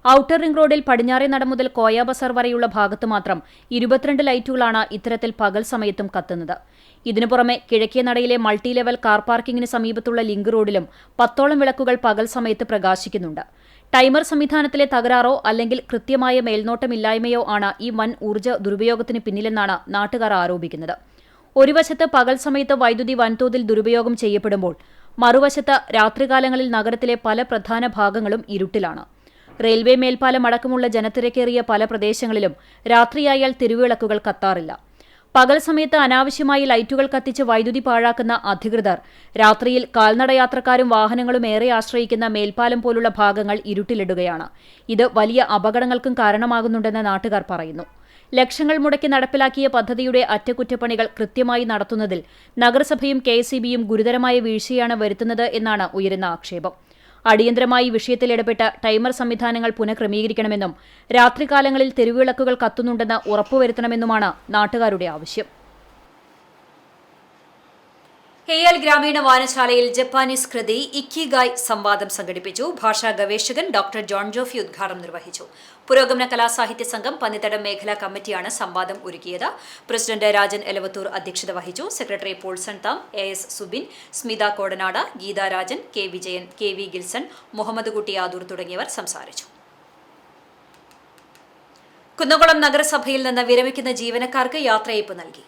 ഔട്ടർ റിംഗ് റോഡിൽ പടിഞ്ഞാറേ നട മുതൽ കോയ ബസാർ വരെയുള്ള ഭാഗത്ത് മാത്രം 22 ലൈറ്റുകളാണ് ഇത്തരത്തിൽ പകൽ സമയത്തും കത്തുന്നത്. ഇതിനു പുറമെ കിഴക്കേ നടയിലെ മൾട്ടി ലെവൽ കാർ പാർക്കിംഗിന് സമീപത്തുള്ള ലിങ്ക് റോഡിലും 10ഓളം വിളക്കുകൾ പകൽ സമയത്ത് പ്രകാശിക്കുന്നുണ്ട്. ടൈമർ സംവിധാനത്തിലെ തകരാറോ അല്ലെങ്കിൽ കൃത്യമായ മേൽനോട്ടമില്ലായ്മയോ ആണ് ഈ വൻ ഊർജ്ജ ദുരുപയോഗത്തിന് പിന്നിലെന്നാണ് നാട്ടുകാർ ആരോപിക്കുന്നത്. ഒരു വശത്ത് പകൽ സമയത്ത് വൈദ്യുതി വൻതോതിൽ ദുരുപയോഗം ചെയ്യപ്പെടുമ്പോൾ മറുവശത്ത് രാത്രികാലങ്ങളിൽ നഗരത്തിലെ പല പ്രധാന ഭാഗങ്ങളും ഇരുട്ടിലാണ്. റെയിൽവേ മേൽപ്പാലം അടക്കമുള്ള ജനത്തിരക്കേറിയ പല പ്രദേശങ്ങളിലും രാത്രിയായാൽ തെരുവിളക്കുകൾ കത്താറില്ല. പകൽ സമയത്ത് അനാവശ്യമായി ലൈറ്റുകൾ കത്തിച്ച് വൈദ്യുതി പാഴാക്കുന്ന അധികൃതർ രാത്രിയിൽ കാൽനടയാത്രക്കാരും വാഹനങ്ങളും ഏറെ ആശ്രയിക്കുന്ന മേൽപ്പാലം പോലുള്ള ഭാഗങ്ങൾ ഇരുട്ടിലിടുകയാണ്. ഇത് വലിയ അപകടങ്ങൾക്കും കാരണമാകുന്നുണ്ടെന്ന് നാട്ടുകാർ പറയുന്നു. ലക്ഷങ്ങൾ മുടക്കി നടപ്പിലാക്കിയ പദ്ധതിയുടെ അറ്റകുറ്റപ്പണികൾ കൃത്യമായി നടത്തുന്നതിൽ നഗരസഭയും KSEBയും ഗുരുതരമായ വീഴ്ചയാണ് വരുത്തുന്നത് എന്നാണ് ഉയരുന്ന ആക്ഷേപം. അടിയന്തരമായി വിഷയത്തിൽ ഇടപെട്ട് ടൈമർ സംവിധാനങ്ങൾ പുനഃക്രമീകരിക്കണമെന്നും രാത്രികാലങ്ങളിൽ തെരുവിളക്കുകൾ കത്തുന്നുണ്ടെന്ന് ഉറപ്പുവരുത്തണമെന്നുമാണ് നാട്ടുകാരുടെ ആവശ്യം. KL ഗ്രാമീണ വായനശാലയിൽ ജപ്പാനീസ് കൃതി ഇക്കിഗായ് സംവാദം സംഘടിപ്പിച്ചു. ഭാഷാ ഗവേഷകൻ ഡോക്ടർ ജോൺ ജോഫി ഉദ്ഘാടനം നിർവഹിച്ചു. പുരോഗമന കലാസാഹിത്യ സംഘം പന്നിത്തടം മേഖലാ കമ്മിറ്റിയാണ് സംവാദം ഒരുക്കിയത്. പ്രസിഡന്റ് രാജൻ എലവത്തൂർ അധ്യക്ഷത വഹിച്ചു. സെക്രട്ടറി പോൾസൺ താം, AS Subin, Smitha Kodanad, Gita Rajan, K Vijayan, KV Gilson, Muhammad കുട്ടി ആദൂർ തുടങ്ങിയവർ സംസാരിച്ചു. കുന്നംകുളം നഗരസഭയിൽ നിന്ന് വിരമിക്കുന്ന ജീവനക്കാർക്ക് യാത്രയയപ്പ് നൽകി.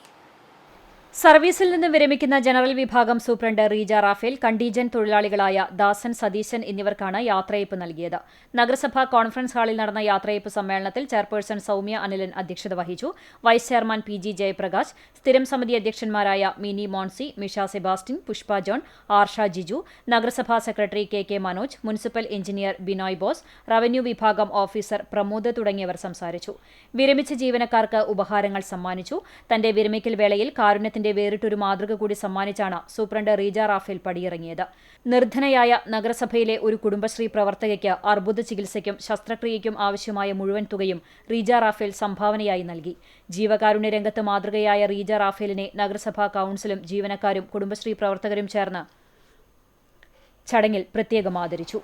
സർവീസിൽ നിന്ന് വിരമിക്കുന്ന ജനറൽ വിഭാഗം സൂപ്രണ്ട് റീജ റാഫേൽ, കണ്ടീജന്റ് തൊഴിലാളികളായ ദാസൻ, സതീശൻ എന്നിവർക്കാണ് യാത്രയയപ്പ് നൽകിയത്. നഗരസഭാ കോൺഫറൻസ് ഹാളിൽ നടന്ന യാത്രയയപ്പ് സമ്മേളനത്തിൽ ചെയർപേഴ്സൺ സൗമ്യ അനിലൻ അധ്യക്ഷത വഹിച്ചു. വൈസ് ചെയർമാൻ PG ജയപ്രകാശ്, സ്ഥിരം സമിതി അധ്യക്ഷന്മാരായ മിനി മോൺസി, മിഷ സെബാസ്റ്റ്യൻ, പുഷ്പ ജോൺ, ആർഷ ജിജു, നഗരസഭാ secretary KK Manoj, municipal engineer Binoy Bose, revenue വിഭാഗം ഓഫീസർ പ്രമോദ് തുടങ്ങിയവർ സംസാരിച്ചു. വിരമിച്ച ജീവനക്കാർക്ക് ഉപഹാരങ്ങൾ സമ്മാനിച്ചു. തന്റെ വിരമിക്കൽ വേളയിൽ കാരുണ്യത്തിന്റെ വേറിട്ടൊരു മാതൃക കൂടി സമ്മാനിച്ചാണ് സൂപ്രണ്ട് റീജ റാഫേൽ പടിയിറങ്ങിയത്. നിർധനയായ നഗരസഭയിലെ ഒരു കുടുംബശ്രീ പ്രവർത്തകയ്ക്ക് അർബുദ ചികിത്സയ്ക്കും ശസ്ത്രക്രിയയ്ക്കും ആവശ്യമായ മുഴുവൻ തുകയും റീജ റാഫേൽ സംഭാവനയായി നൽകി. ജീവകാരുണ്യ രംഗത്ത് മാതൃകയായ റീജ റാഫേലിനെ നഗരസഭാ കൌൺസിലും ജീവനക്കാരും കുടുംബശ്രീ പ്രവർത്തകരും ചേർന്ന് ചടങ്ങിൽ പ്രത്യേകം ആദരിച്ചു.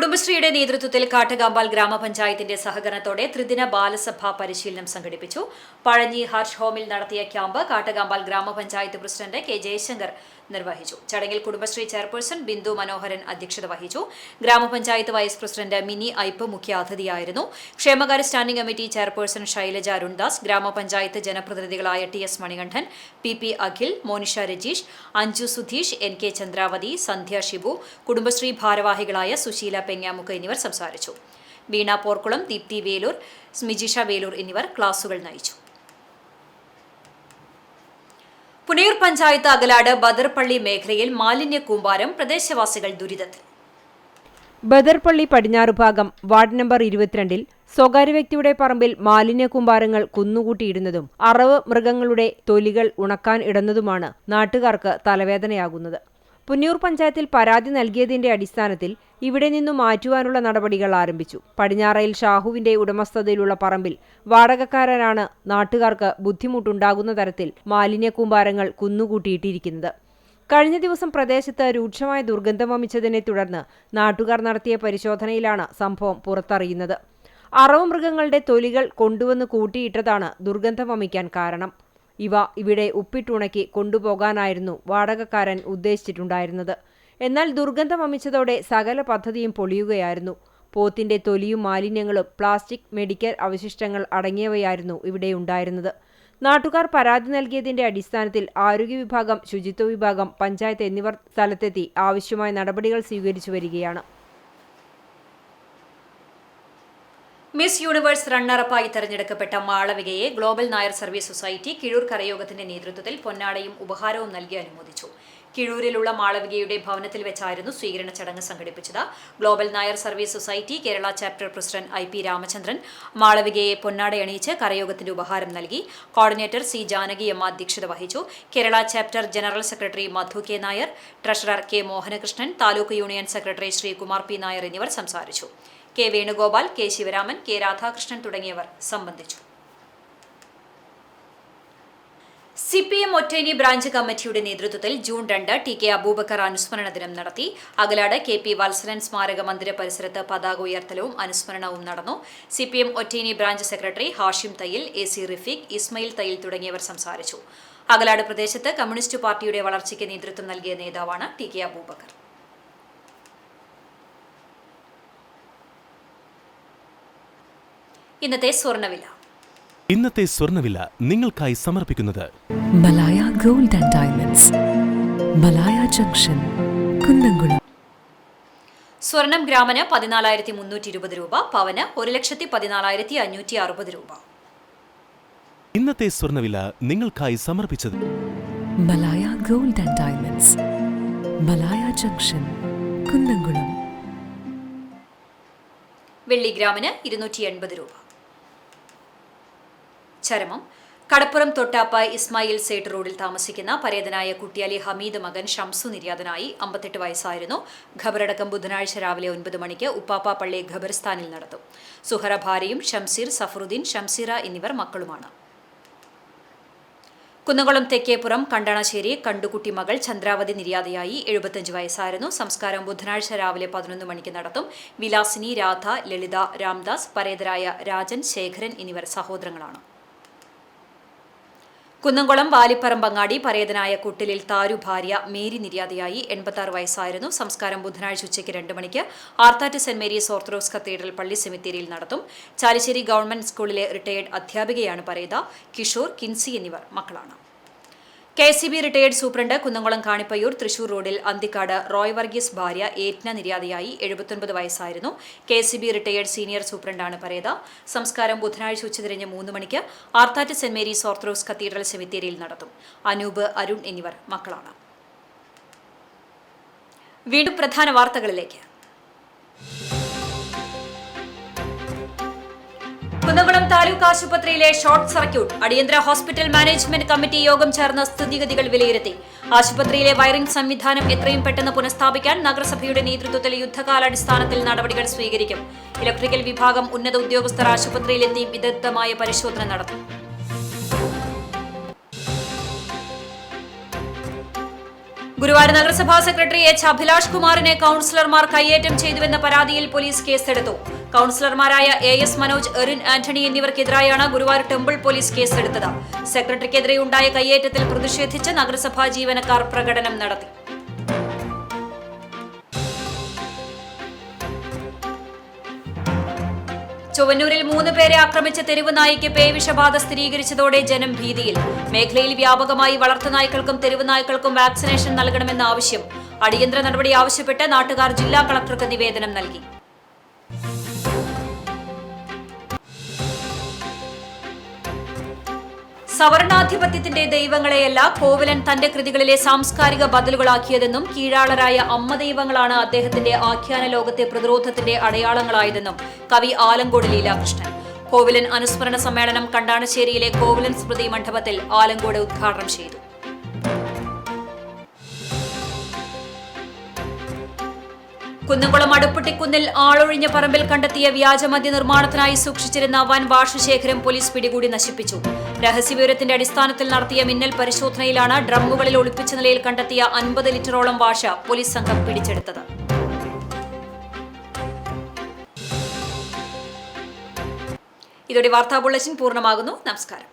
കുടുംബശ്രീയുടെ നേതൃത്വത്തിൽ കാട്ടുകാമ്പാൽ ഗ്രാമപഞ്ചായത്തിന്റെ സഹകരണത്തോടെ ത്രിദിന ബാലസഭാ പരിശീലനം സംഘടിപ്പിച്ചു. പഴഞ്ഞി ഹർഷ് ഹോമിൽ നടത്തിയ ക്യാമ്പ് കാട്ടുകാമ്പാൽ ഗ്രാമപഞ്ചായത്ത് പ്രസിഡന്റ് കെ ജയശങ്കർ നിർവഹിച്ചു. ചടങ്ങിൽ കുടുംബശ്രീ ചെയർപേഴ്സൺ ബിന്ദു മനോഹരൻ അധ്യക്ഷത വഹിച്ചു. ഗ്രാമപഞ്ചായത്ത് വൈസ് പ്രസിഡന്റ് മിനി ഐപ്പ് മുഖ്യാതിഥിയായിരുന്നു. ക്ഷേമകാര്യ standing committee chairperson Shailaja Arundas, ഗ്രാമപഞ്ചായത്ത് ജനപ്രതിനിധികളായ TS. Manikandan, P. Akhil, Monisha Rajeesh, Anju Sudheesh, N.K. Chandravathi, Sandhya Shibu, Kudumbashree ഭാരവാഹികളായ സുശീല പെങ്ങാമുക്ക് എന്നിവർ സംസാരിച്ചു. വീണ പോർക്കുളം, ദീപ്തി വേലൂർ, സ്മിജിഷ വേലൂർ എന്നിവർ ക്ലാസുകൾ നയിച്ചു. പുനയൂർ പഞ്ചായത്ത് അകലാട് ബദർപള്ളി മേഖലയിൽ മാലിന്യ കൂമ്പാരം, പ്രദേശവാസികൾ ദുരിതത്തിൽ. ബദർപള്ളി പടിഞ്ഞാറ് ഭാഗം വാർഡ് നമ്പർ 22-ൽ സ്വകാര്യ വ്യക്തിയുടെ പറമ്പിൽ മാലിന്യ കൂമ്പാരങ്ങൾ കുന്നുകൂട്ടിയിടുന്നതും അറവ് മൃഗങ്ങളുടെ തൊലികൾ ഉണക്കാൻ ഇടുന്നതുമാണ് നാട്ടുകാർക്ക് തലവേദനയാകുന്നത്. പുന്നയൂർ പഞ്ചായത്തിൽ പരാതി നൽകിയതിന്റെ അടിസ്ഥാനത്തിൽ ഇവിടെ നിന്നു മാറ്റുവാനുള്ള നടപടികൾ ആരംഭിച്ചു. പടിഞ്ഞാറയിൽ ഷാഹുവിന്റെ ഉടമസ്ഥതയിലുള്ള പറമ്പിൽ വാടകക്കാരനാണ് നാട്ടുകാർക്ക് ബുദ്ധിമുട്ടുണ്ടാകുന്ന തരത്തിൽ മാലിന്യ കൂമ്പാരങ്ങൾ കുന്നുകൂട്ടിയിട്ടിരിക്കുന്നത്. കഴിഞ്ഞ ദിവസം പ്രദേശത്ത് രൂക്ഷമായ ദുർഗന്ധം വമിച്ചതിനെ തുടർന്ന് നാട്ടുകാർ നടത്തിയ പരിശോധനയിലാണ് സംഭവം പുറത്തറിയുന്നത്. അറവ് മൃഗങ്ങളുടെ തൊലികൾ കൊണ്ടുവന്ന് കൂട്ടിയിട്ടതാണ് ദുർഗന്ധം വമിക്കാൻ കാരണം. ഇവ ഇവിടെ ഉപ്പിട്ടുണക്കി കൊണ്ടുപോകാനായിരുന്നു വാടകക്കാരൻ ഉദ്ദേശിച്ചിട്ടുണ്ടായിരുന്നത്. എന്നാൽ ദുർഗന്ധം വമിച്ചതോടെ സകല പദ്ധതിയും പൊളിയുകയായിരുന്നു. പോത്തിന്റെ തൊലിയും മാലിന്യങ്ങളും പ്ലാസ്റ്റിക്, മെഡിക്കൽ അവശിഷ്ടങ്ങൾ അടങ്ങിയവയായിരുന്നു ഇവിടെ ഉണ്ടായിരുന്നത്. നാട്ടുകാർ പരാതി നൽകിയതിന്റെ അടിസ്ഥാനത്തിൽ ആരോഗ്യ വിഭാഗം, ശുചിത്വ വിഭാഗം, പഞ്ചായത്ത് എന്നിവർ സ്ഥലത്തെത്തി ആവശ്യമായ നടപടികൾ സ്വീകരിച്ചു വരികയാണ്. മിസ് യൂണിവേഴ്സ് റണ്ണറപ്പായി തെരഞ്ഞെടുക്കപ്പെട്ട മാളവികയെ global Nair service society Kizhur കരയോഗത്തിന്റെ നേതൃത്വത്തിൽ പൊന്നാടയും ഉപഹാരവും നൽകി അനുമോദിച്ചു. കിഴൂരിലുള്ള മാളവികയുടെ ഭവനത്തിൽ വെച്ചായിരുന്നു സ്വീകരണ ചടങ്ങ് സംഘടിപ്പിച്ചത്. Global Nair service society Kerala chapter president IP Ramachandran മാളവികയെ പൊന്നാടയണിയിച്ച് കരയോഗത്തിന്റെ ഉപഹാരം നൽകി. Coordinator C. ജാനകിയമ്മ അധ്യക്ഷത വഹിച്ചു. Kerala chapter general secretary Madhu K. Nair, treasurer K. Mohanakrishnan, taluk union secretary Sree Kumar P. Nair എന്നിവർ സംസാരിച്ചു. K. Venugopal, K. Sivaraman, K. Radhakrishnan തുടങ്ങിയവർ സംബന്ധിച്ചു. CPM ഒറ്റേനി ബ്രാഞ്ച് കമ്മിറ്റിയുടെ നേതൃത്വത്തിൽ ജൂൺ 2 T.K. അബൂബക്കർ അനുസ്മരണ ദിനം നടത്തി. അകലാട് KP വത്സലൻ സ്മാരക മന്ദിര പരിസരത്ത് പതാക ഉയർത്തലവും അനുസ്മരണവും നടന്നു. CPM Otteni branch secretary Hashim Thayyil, AC Rifeeq, Ismail Thayyil തുടങ്ങിയവർ സംസാരിച്ചു. അകലാട് പ്രദേശത്ത് കമ്മ്യൂണിസ്റ്റ് പാർട്ടിയുടെ വളർച്ചയ്ക്ക് നേതൃത്വം നൽകിയ നേതാവാണ് T.K. അബൂബക്കർ. ഇന്നത്തെ സ്വർണ്ണവില നിങ്ങൾക്കായി സമർപ്പിക്കുന്നത് Malaya gold and diamonds, Malaya junction, Kunnamkulam. സ്വർണം ഗ്രാമിന് 14,320 രൂപ, പവന് 1,14,560 രൂപ. ഇന്നത്തെ സ്വർണ്ണവില നിങ്ങൾക്കായി സമർപ്പിച്ചത് Malaya gold and diamonds, Malaya junction, Kunnamkulam. വെള്ളി ഗ്രാമിന് 280 രൂപ. ചരമം. കടപ്പുറം തൊട്ടാപ്പ ഇസ്മായിൽ സേട്ട് റോഡിൽ താമസിക്കുന്ന പരേതനായ കുട്ടിയാലി ഹമീദ് മകൻ ഷംസു നിര്യാതനായി. 58 വയസ്സായിരുന്നു. ഖബറടക്കം ബുധനാഴ്ച രാവിലെ 9 മണിക്ക് ഉപ്പാപ്പ പള്ളി ഖബർസ്ഥാനിൽ നടത്തും. സുഹറ ഭാര്യയും ഷംസീർ, സഫറുദ്ദീൻ, ഷംസീറ എന്നിവർ മക്കളുമാണ്. കുന്നംകുളം തെക്കേപ്പുറം കണ്ടണശ്ശേരി കണ്ടുകുട്ടി മകൾ ചന്ദ്രാവതി നിര്യാതയായി. 75 വയസ്സായിരുന്നു. സംസ്കാരം ബുധനാഴ്ച രാവിലെ 11 മണിക്ക് നടത്തും. വിലാസിനി, രാധ, ലളിത, രാംദാസ്, പരേതരായ രാജൻ, ശേഖരൻ എന്നിവർ സഹോദരങ്ങളാണ്. കുന്നംകുളം വാലിപ്പറമ്പങ്ങാടി പരേതനായ കുട്ടിലിൽ താരു ഭാര്യ മേരി നിര്യാതയായി. 86 വയസ്സായിരുന്നു. സംസ്കാരം ബുധനാഴ്ച ഉച്ചയ്ക്ക് 2 മണിക്ക് Arthat saint Mary's orthodox cathedral പള്ളി സെമിത്തേരിയിൽ നടത്തും. ചാലിശ്ശേരി ഗവൺമെന്റ് സ്കൂളിലെ റിട്ടയേർഡ് അധ്യാപികയാണ് പരേത. കിഷോർ, കിൻസി എന്നിവർ മക്കളാണ്. KCB retired superintendent Kunnamkulam Kanipayyur Thrissur റോഡിൽ അന്തിക്കാട് റോയ് വർഗീസ് ഭാര്യ ഏറ്റ്ന നിര്യാതയായി. 79 വയസ്സായിരുന്നു. KCB റിട്ടയേർഡ് സീനിയർ സൂപ്രണ്ടാണ് പരേത. സംസ്കാരം ബുധനാഴ്ച ഉച്ചതിരിഞ്ഞ് 3 മണിക്ക് Arthat saint Mary's orthodox cathedral സെമിത്തേരിയിൽ നടത്തും. അനൂപ്, അരുൺ എന്നിവർ മക്കളാണ്. വീണ്ടും പ്രധാന വാർത്തകളിലേക്ക്. കുന്നംകുളം താലൂക്ക് ആശുപത്രിയിലെ ഷോർട്ട് സർക്യൂട്ട്. അടിയന്തര ഹോസ്പിറ്റൽ മാനേജ്മെന്റ് കമ്മിറ്റി യോഗം ചേർന്ന് സ്ഥിതിഗതികൾ വിലയിരുത്തി. ആശുപത്രിയിലെ വയറിംഗ് സംവിധാനം എത്രയും പെട്ടെന്ന് പുനഃസ്ഥാപിക്കാൻ നഗരസഭയുടെ നേതൃത്വത്തിൽ യുദ്ധകാലാടിസ്ഥാനത്തിൽ നടപടികൾ സ്വീകരിക്കും. ഇലക്ട്രിക്കൽ വിഭാഗം ഉന്നത ഉദ്യോഗസ്ഥർ ആശുപത്രിയിലെത്തി വിദഗ്ധമായ പരിശോധന നടത്തും. ഗുരുവായൂർ നഗരസഭാ സെക്രട്ടറി എച്ച് അഭിലാഷ് കുമാറിനെ കൌൺസിലർമാർ കയ്യേറ്റം ചെയ്തുവെന്ന പരാതിയിൽ പോലീസ് കേസെടുത്തു. കൌൺസിലർമാരായ എസ് മനോജ്, എറിൻ ആന്റണി എന്നിവർക്കെതിരായാണ് ഗുരുവായൂർ ടെമ്പിൾ പോലീസ് കേസെടുത്തത്. സെക്രട്ടറിക്കെതിരെ ഉണ്ടായ കയ്യേറ്റത്തിൽ പ്രതിഷേധിച്ച് നഗരസഭാ ജീവനക്കാർ പ്രകടനം നടത്തി. ചൊവ്വന്നൂരിൽ 3 പേരെ ആക്രമിച്ച തെരുവ് നായ്ക്ക് പേവിഷബാധ സ്ഥിരീകരിച്ചതോടെ ജനം ഭീതിയിൽ. മേഖലയിൽ വ്യാപകമായി വളർത്തുനായ്ക്കൾക്കും തെരുവ് നായ്ക്കൾക്കും വാക്സിനേഷൻ നൽകണമെന്ന ആവശ്യം. അടിയന്തര നടപടി ആവശ്യപ്പെട്ട് നാട്ടുകാർ ജില്ലാ കളക്ടർക്ക് നിവേദനം നൽകി. സവർണാധിപത്യത്തിന്റെ ദൈവങ്ങളെയല്ല കോവലൻ തന്റെ കൃതികളിലെ സാംസ്കാരിക ബദലുകളാക്കിയതെന്നും കീഴാളരായ അമ്മ ദൈവങ്ങളാണ് അദ്ദേഹത്തിന്റെ ആഖ്യാന ലോകത്തെ പ്രതിരോധത്തിന്റെ അടയാളങ്ങളായതെന്നും കവി ആലങ്കോട് ലീലാകൃഷ്ണൻ. കോവലൻ അനുസ്മരണ സമ്മേളനം കണ്ടാണശ്ശേരിയിലെ കോവലൻ സ്മൃതി മണ്ഡപത്തിൽ ആലങ്കോട് ഉദ്ഘാടനം ചെയ്തു. കുന്നംകുളം അടുപ്പട്ടിക്കുന്നിൽ ആളൊഴിഞ്ഞ പറമ്പിൽ കണ്ടെത്തിയ വ്യാജമദ്യ നിർമ്മാണത്തിനായി സൂക്ഷിച്ചിരുന്ന വൻ വാഷശേഖരം പോലീസ് പിടികൂടി നശിപ്പിച്ചു. രഹസ്യവിവരത്തിന്റെ അടിസ്ഥാനത്തിൽ നടത്തിയ മിന്നൽ പരിശോധനയിലാണ് ഡ്രമ്മുകളിൽ ഒളിപ്പിച്ച നിലയിൽ കണ്ടെത്തിയ 50 ലിറ്ററോളം വാഷ പോലീസ് സംഘം പിടിച്ചെടുത്തത്. ഇതോടെ വാർത്താ ബുള്ളറ്റിൻ പൂർണ്ണമാകുന്നു. നമസ്കാരം.